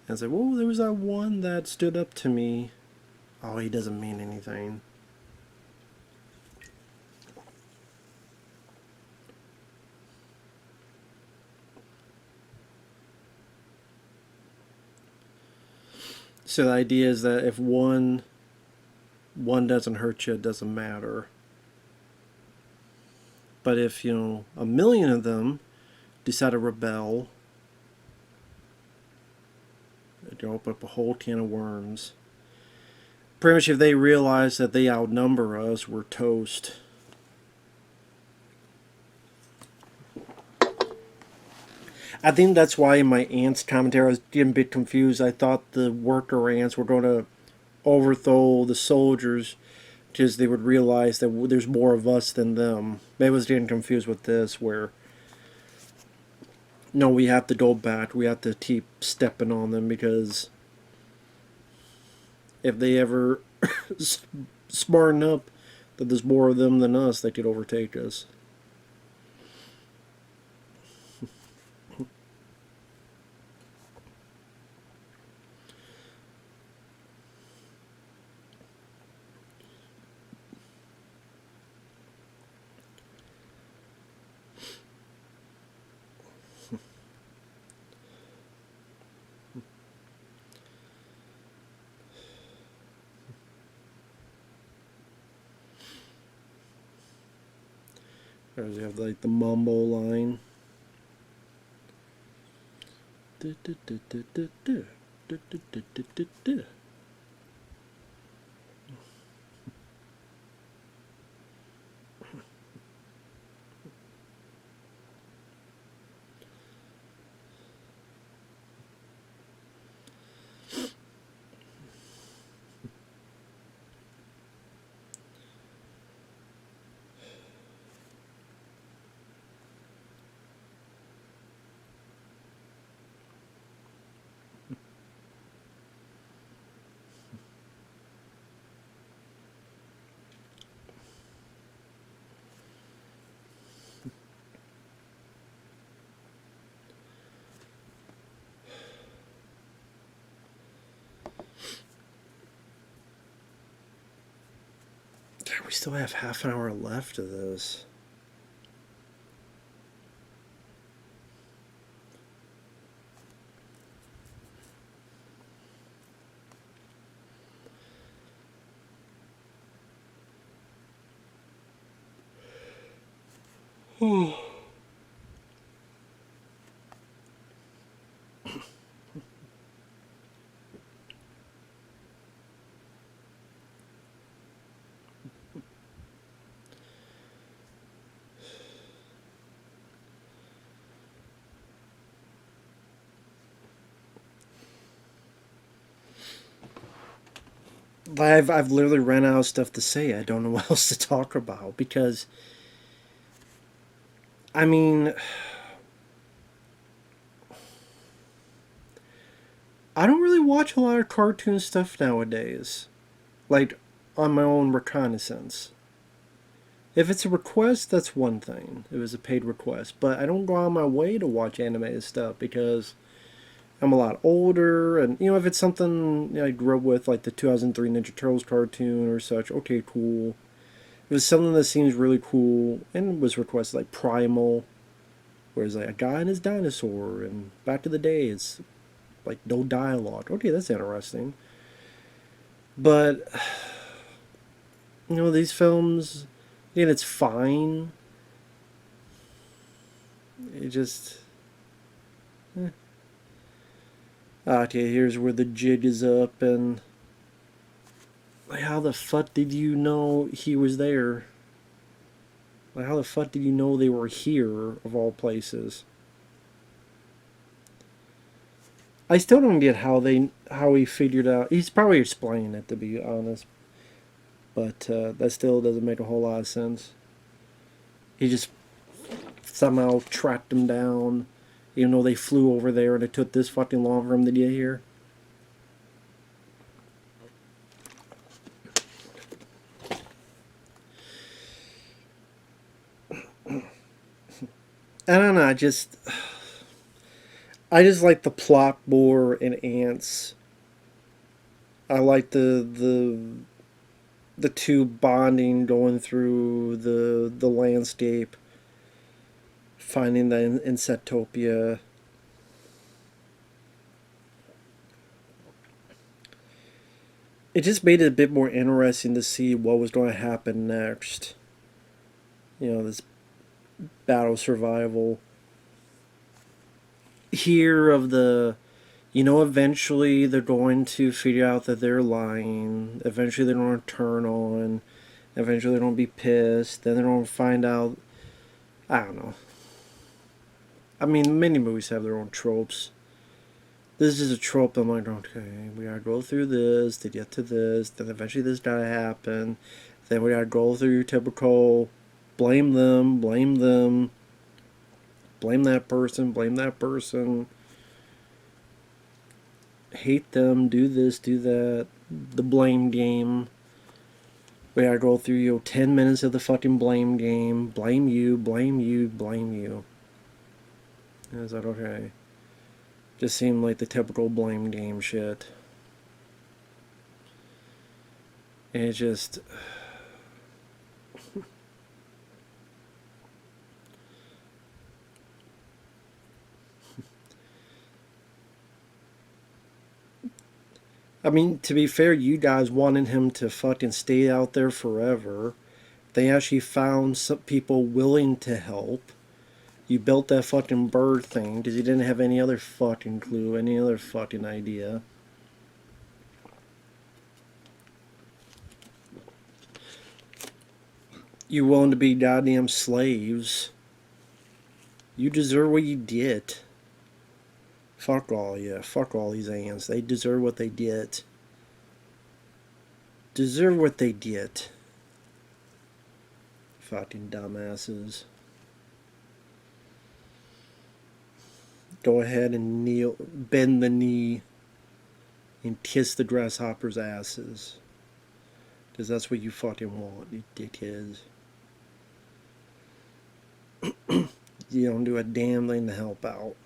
Speaker 1: And I said, well, there was that one that stood up to me. Oh, he doesn't mean anything. So the idea is that if one doesn't hurt you, it doesn't matter. But if, a million of them decide to rebel, it can open up a whole can of worms. Pretty much if they realize that they outnumber us, we're toast. I think that's why in my ants commentary I was getting a bit confused. I thought the worker ants were going to overthrow the soldiers because they would realize that there's more of us than them. Maybe I was getting confused with this, where no, we have to go back. We have to keep stepping on them because if they ever smarten up, That there's more of them than us that could overtake us. There's you have like the mumble line. We still have half an hour left of this. I've literally ran out of stuff to say. I don't know what else to talk about because, I mean, I don't really watch a lot of cartoon stuff nowadays. Like, on my own reconnaissance. If it's a request, that's one thing. It was a paid request. But I don't go out of my way to watch animated stuff because I'm a lot older. And, you know, if it's something I grew up with, like the 2003 Ninja Turtles cartoon or such, okay, cool. If it's something that seems really cool and was requested, like Primal, where it's like a guy and his dinosaur, and Back to the Day, it's like no dialogue. Okay, that's interesting. But, you know, these films, and it's fine. It just. Okay, here's where the jig is up, and. Like, how the fuck did you know he was there? Like, how the fuck did you know they were here, of all places? I still don't get how he figured out. He's probably explaining it, to be honest, but that still doesn't make a whole lot of sense. He just somehow tracked them down, even though they flew over there and it took this fucking long for him to get here. I don't know. I just like the plot more in Ants. I like the two bonding, going through the landscape, finding the Insectopia. It just made it a bit more interesting to see what was going to happen next. You know, this battle survival. Here of the, you know, eventually they're going to figure out that they're lying. Eventually they're going to turn on. Eventually they're going to be pissed. Then they're going to find out. I don't know. I mean, many movies have their own tropes. This is a trope. I'm like, okay, we gotta go through this to get to this. Then eventually this gotta happen. Then we gotta go through your typical blame them, blame them, blame that person, blame that person, hate them, do this, do that, the blame game. We gotta go through 10 minutes of the fucking blame game. Blame you, blame you, blame you. Is that okay? Just seemed like the typical blame game shit. And it just. I mean, to be fair, you guys wanted him to fucking stay out there forever. They actually found some people willing to help. You built that fucking bird thing because you didn't have any other fucking clue, any other fucking idea. You willing to be goddamn slaves. You deserve what you did. Fuck all, yeah. Fuck all these ants. They deserve what they did. Deserve what they did. Fucking dumbasses. Go ahead and kneel, bend the knee, and kiss the grasshoppers' asses. Because that's what you fucking want, you dickheads. You don't do a damn thing to help out.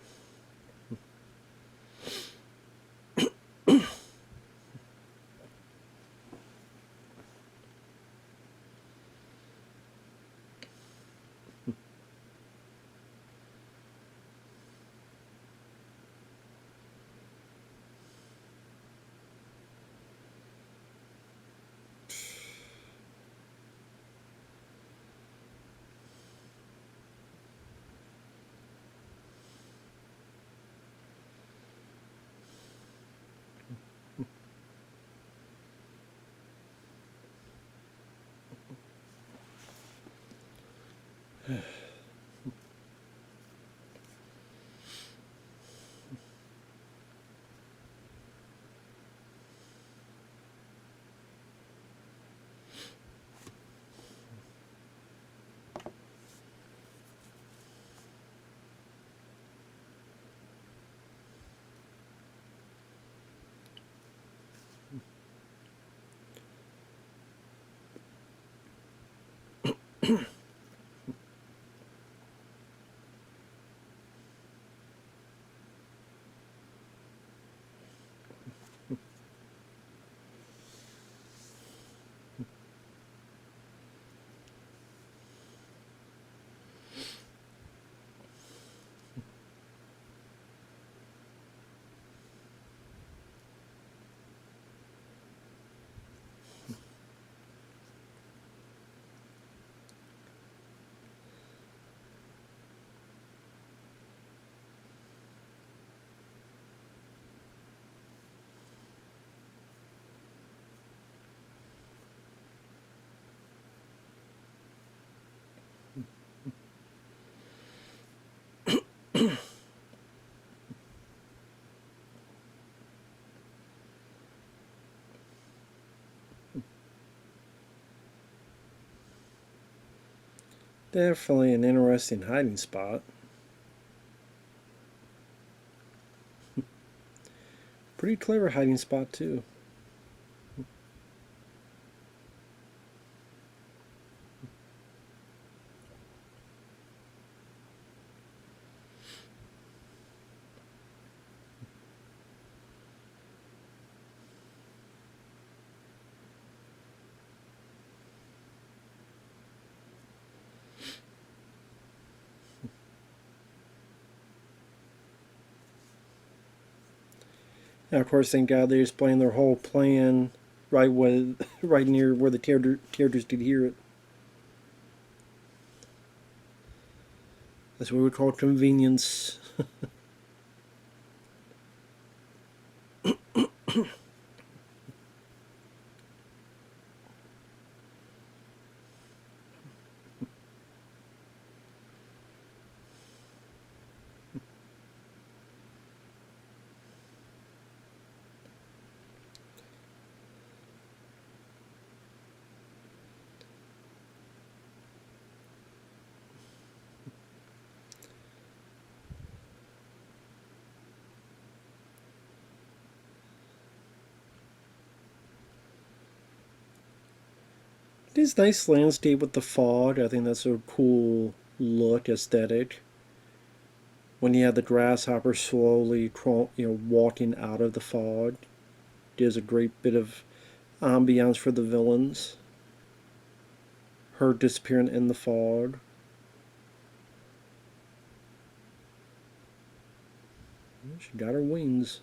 Speaker 1: Definitely an interesting hiding spot. Pretty clever hiding spot, too. And of course, thank God they explained their whole plan right right near where the characters could hear it. That's what we would call convenience. This nice landscape with the fog. I think that's a cool look, aesthetic. When you have the grasshopper slowly, walking out of the fog, there's a great bit of ambiance for the villains. Her disappearing in the fog. She got her wings.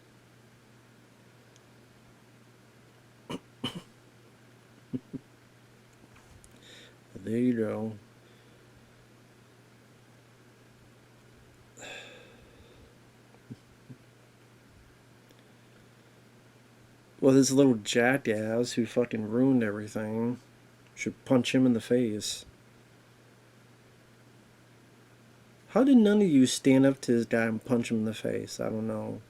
Speaker 1: There you go. Well, this little jackass who fucking ruined everything should punch him in the face. How did none of you stand up to this guy and punch him in the face? I don't know.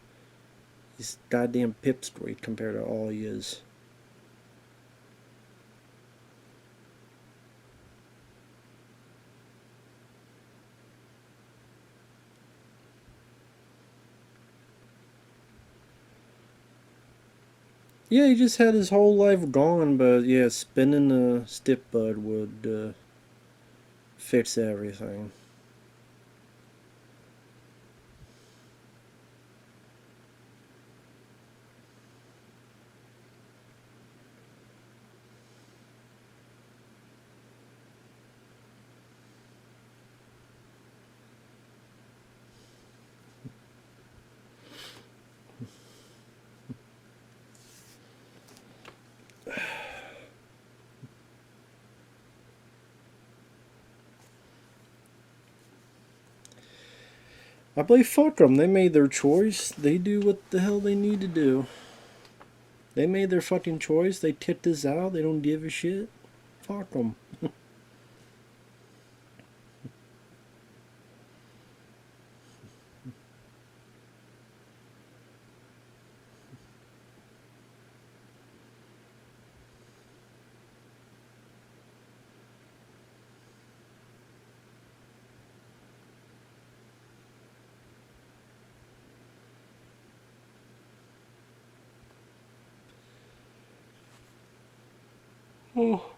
Speaker 1: He's goddamn pipsqueak compared to all he is. Yeah, he just had his whole life gone, but yeah, spinning a stick bud would fix everything. I believe fuck them. They made their choice. They do what the hell they need to do. They made their fucking choice. They tipped us out. They don't give a shit. Fuck them. Oh.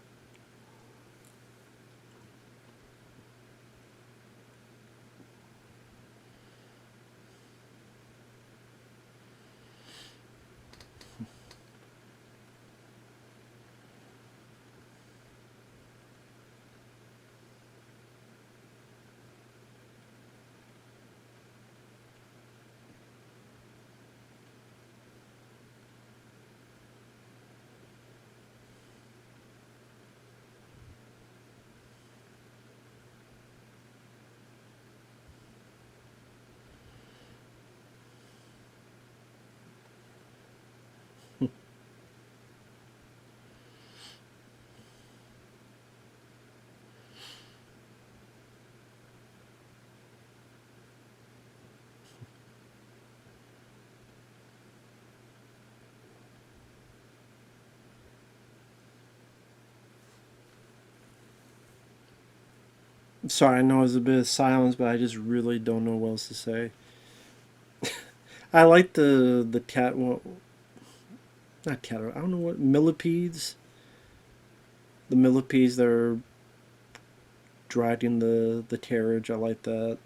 Speaker 1: Sorry, I know it's a bit of silence, but I just really don't know what else to say. I like the cat. Well, not cat. I don't know what millipedes. The millipedes that are dragging the carriage. I like that.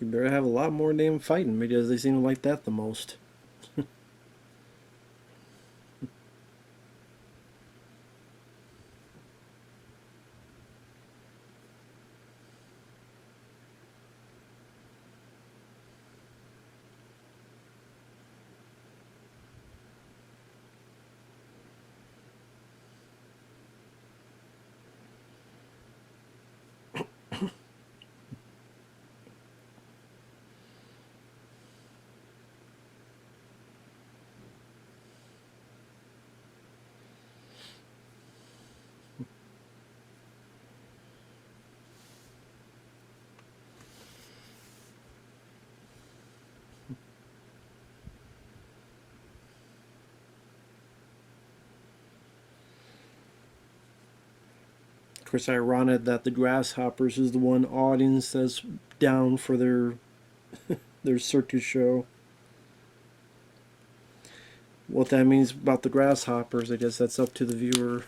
Speaker 1: You better have a lot more damn fighting because they seem to like that the most. Of course, ironic that the grasshoppers is the one audience that's down for their circus show. What that means about the grasshoppers, I guess that's up to the viewer.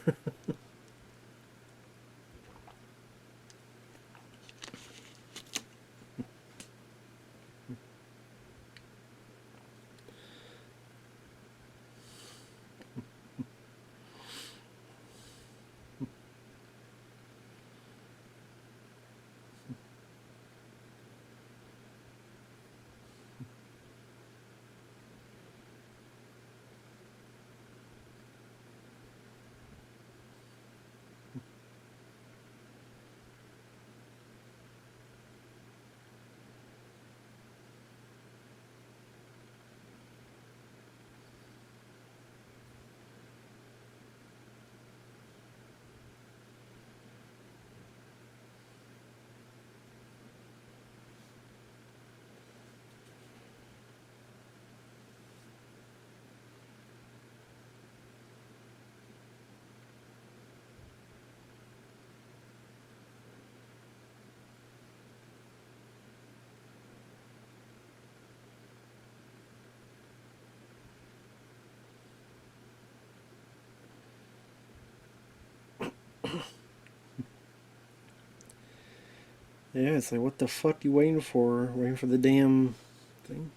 Speaker 1: Yeah, it's like, what the fuck you waiting for? Waiting for the damn thing?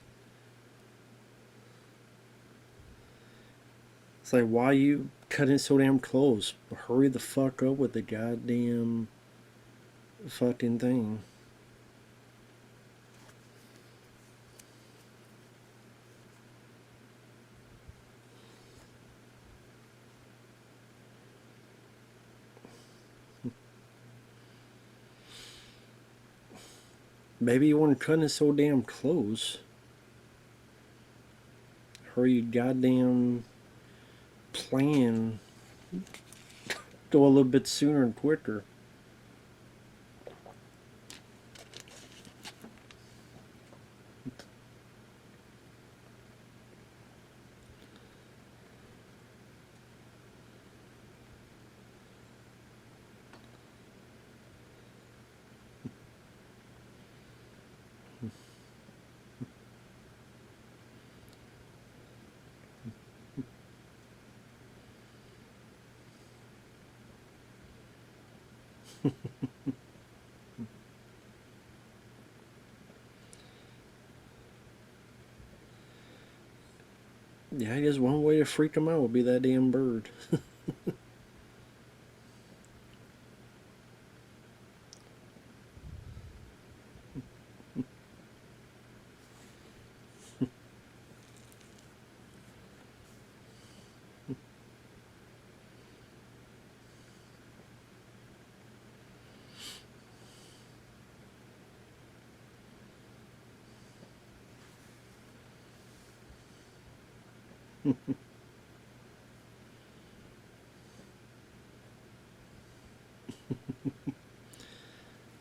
Speaker 1: It's like, why you cutting so damn close? Hurry the fuck up with the goddamn fucking thing. Maybe you want to cut it so damn close. Hurry your goddamn plan. Go a little bit sooner and quicker. Yeah, I guess one way to freak them out would be that damn bird.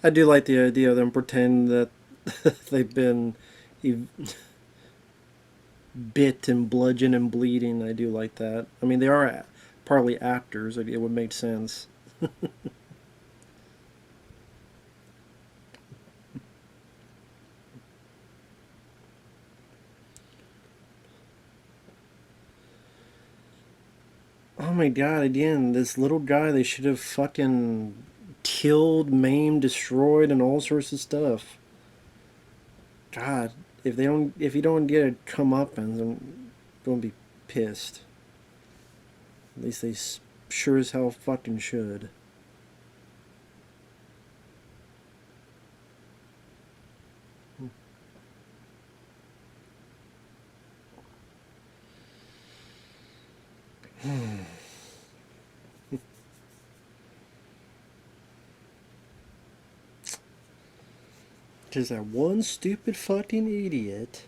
Speaker 1: I do like the idea of them pretending that they've been bit and bludgeoned and bleeding. I do like that. I mean, they are partly actors. It would make sense. Oh my god, again, this little guy they should have fucking killed, maimed, destroyed, and all sorts of stuff. God, if you don't get a comeuppance, I'm gonna be pissed. At least they sure as hell fucking should. Just that one stupid fucking idiot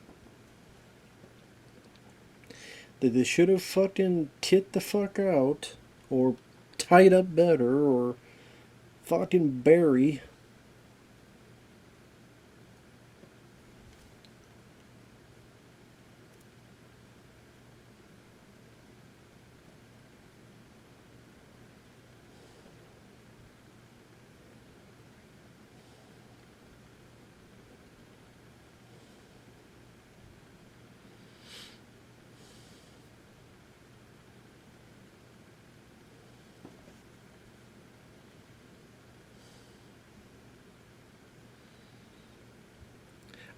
Speaker 1: that they should have fucking tit the fuck out, or tied up better, or fucking bury.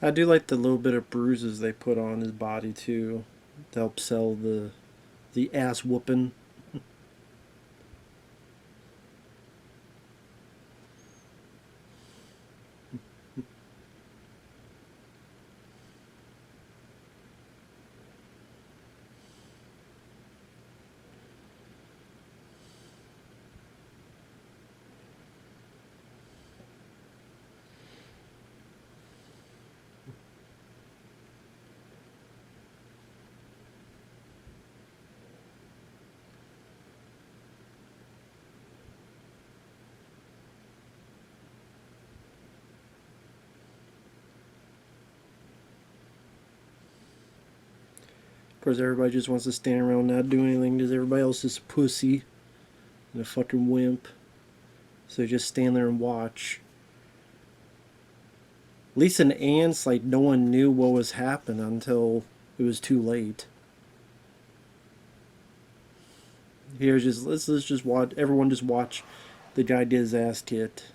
Speaker 1: I do like the little bit of bruises they put on his body too, to help sell the ass whooping. Of course, everybody just wants to stand around not do anything because everybody else is a pussy and a fucking wimp. So they just stand there and watch. At least in Ants, like, no one knew what was happening until it was too late. Here's just let's just watch. Everyone just watch the guy get his ass kicked.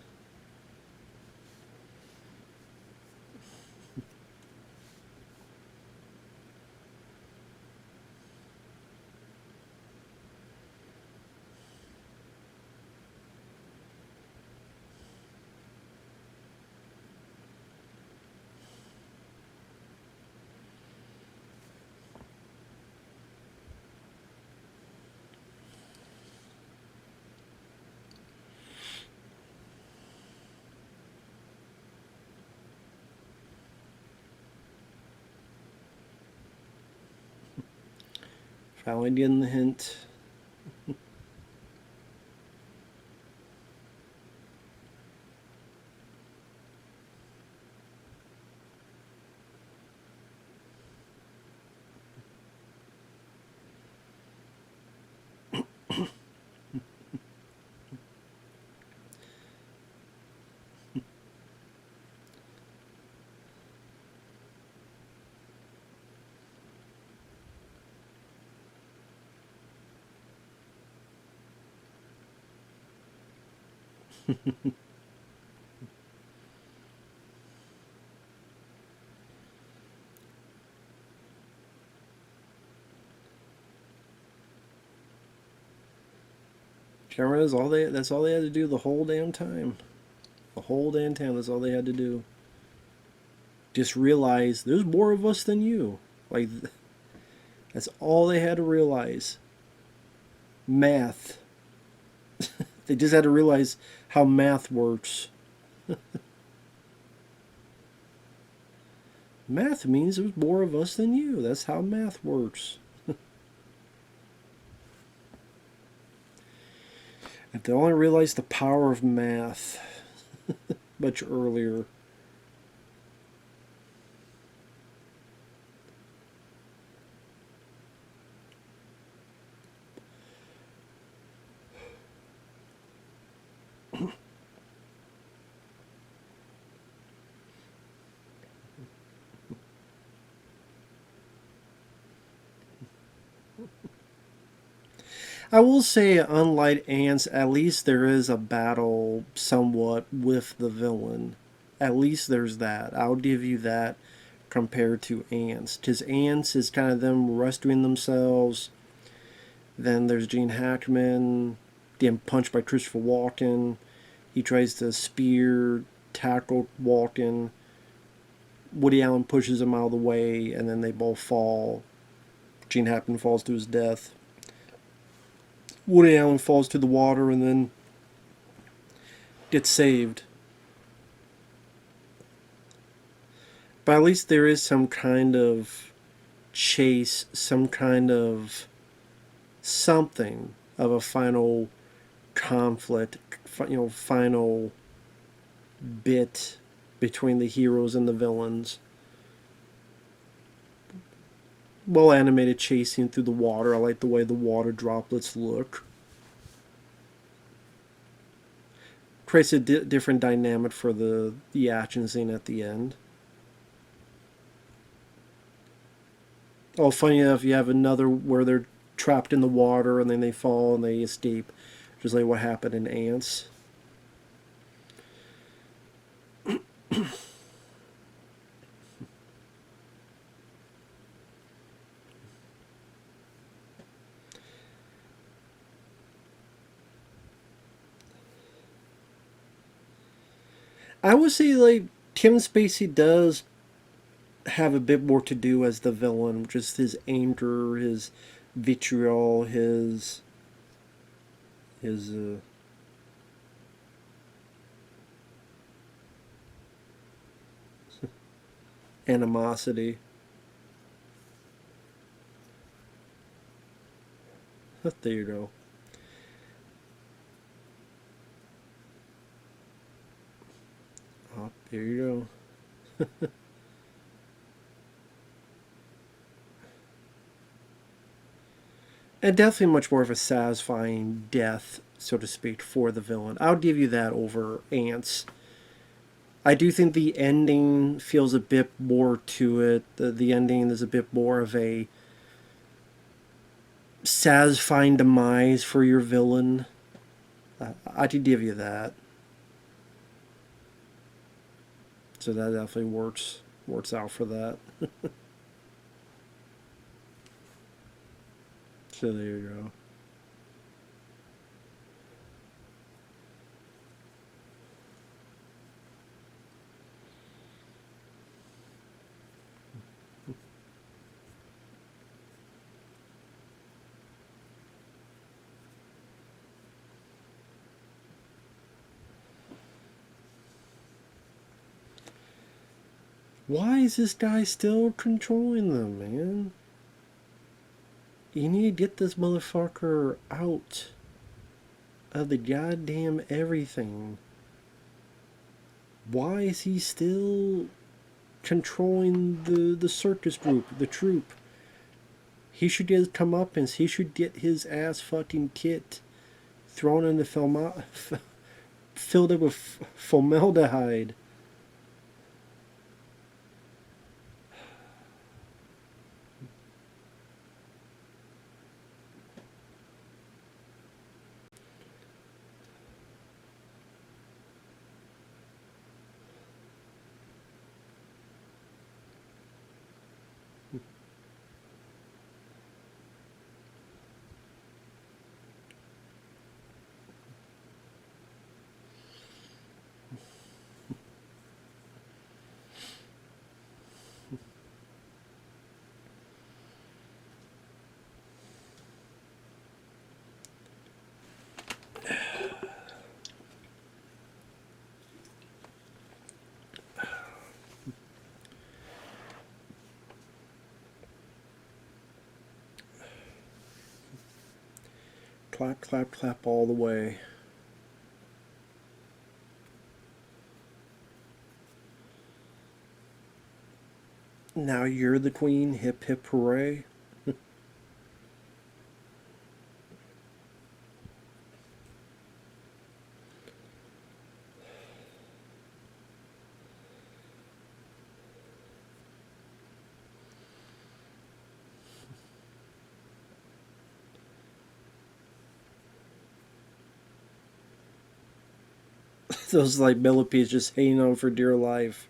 Speaker 1: Finally getting the hint. Camera is all they. That's all they had to do the whole damn time. The whole damn time. That's all they had to do. Just realize there's more of us than you. Like, that's all they had to realize. Math. They just had to realize how math works. Math means there's more of us than you. That's how math works. If they only realized the power of math much earlier. I will say, unlike Ants, at least there is a battle somewhat with the villain. At least there's that. I'll give you that compared to Ants. Because Ants is kind of them rescuing themselves. Then there's Gene Hackman getting punched by Christopher Walken. He tries to spear, tackle Walken. Woody Allen pushes him out of the way, and then they both fall. Gene Hackman falls to his death. Woody Allen falls to the water and then gets saved. But at least there is some kind of chase, some kind of something of a final conflict, final bit between the heroes and the villains. Well animated chasing through the water. I like the way the water droplets look. Creates a different dynamic for the action scene at the end. Oh, funny enough, you have another where they're trapped in the water and then they fall and they escape. Just like what happened in Ants. I would say like Kevin Spacey does have a bit more to do as the villain, just his anger, his vitriol, his animosity. There you go. Oh, there you go. And definitely much more of a satisfying death, so to speak, for the villain. I'll give you that over Ants. I do think the ending feels a bit more to it. The ending is a bit more of a satisfying demise for your villain. I could give you that. So that definitely works out for that. So there you go. Why is this guy still controlling them, man? You need to get this motherfucker out of the goddamn everything. Why is he still controlling the circus group, the troupe? He should get his comeuppance. He should get his ass fucking kicked, thrown in the filled up with formaldehyde. Clap, clap, clap all the way. Now you're the queen, hip hip hooray. those like millipedes just hanging on for dear life.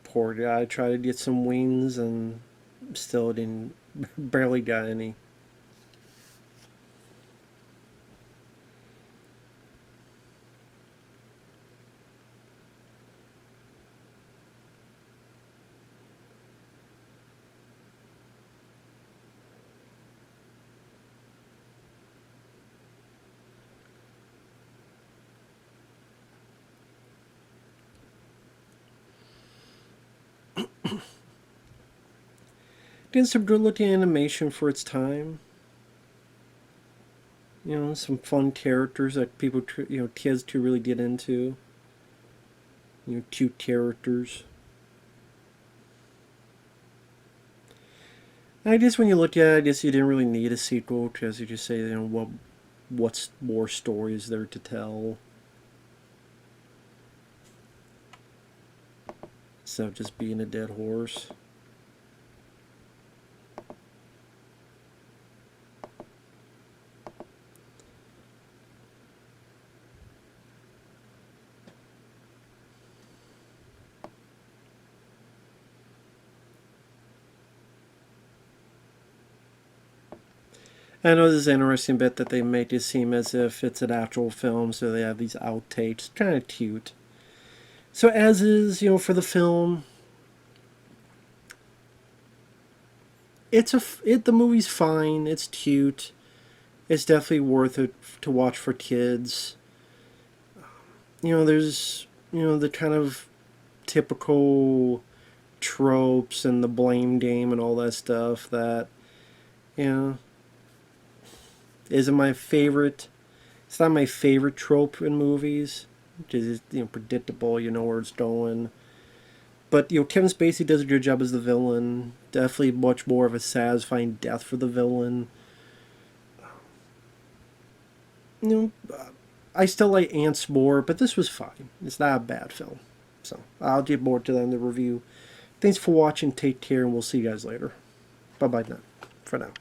Speaker 1: Poor guy tried to get some wings and still didn't, barely got any. Did some good looking animation for its time. You know, some fun characters that people, kids to really get into. You know, cute characters. I guess when you look at it, I guess you didn't really need a sequel because you just say, what's more stories there to tell? Instead of just being a dead horse. I know this is an interesting bit that they make it seem as if it's an actual film, so they have these outtakes. Kind of cute. So as is, for the film, the movie's fine. It's cute. It's definitely worth it to watch for kids. There's the kind of typical tropes and the blame game and all that stuff that isn't my favorite. It's not my favorite trope in movies. It's predictable. You know where it's going. But Kevin Spacey does a good job as the villain. Definitely much more of a satisfying death for the villain. I still like Ants more, but this was fine. It's not a bad film. So I'll get more to that in the review. Thanks for watching. Take care, and we'll see you guys later. Bye bye now. For now.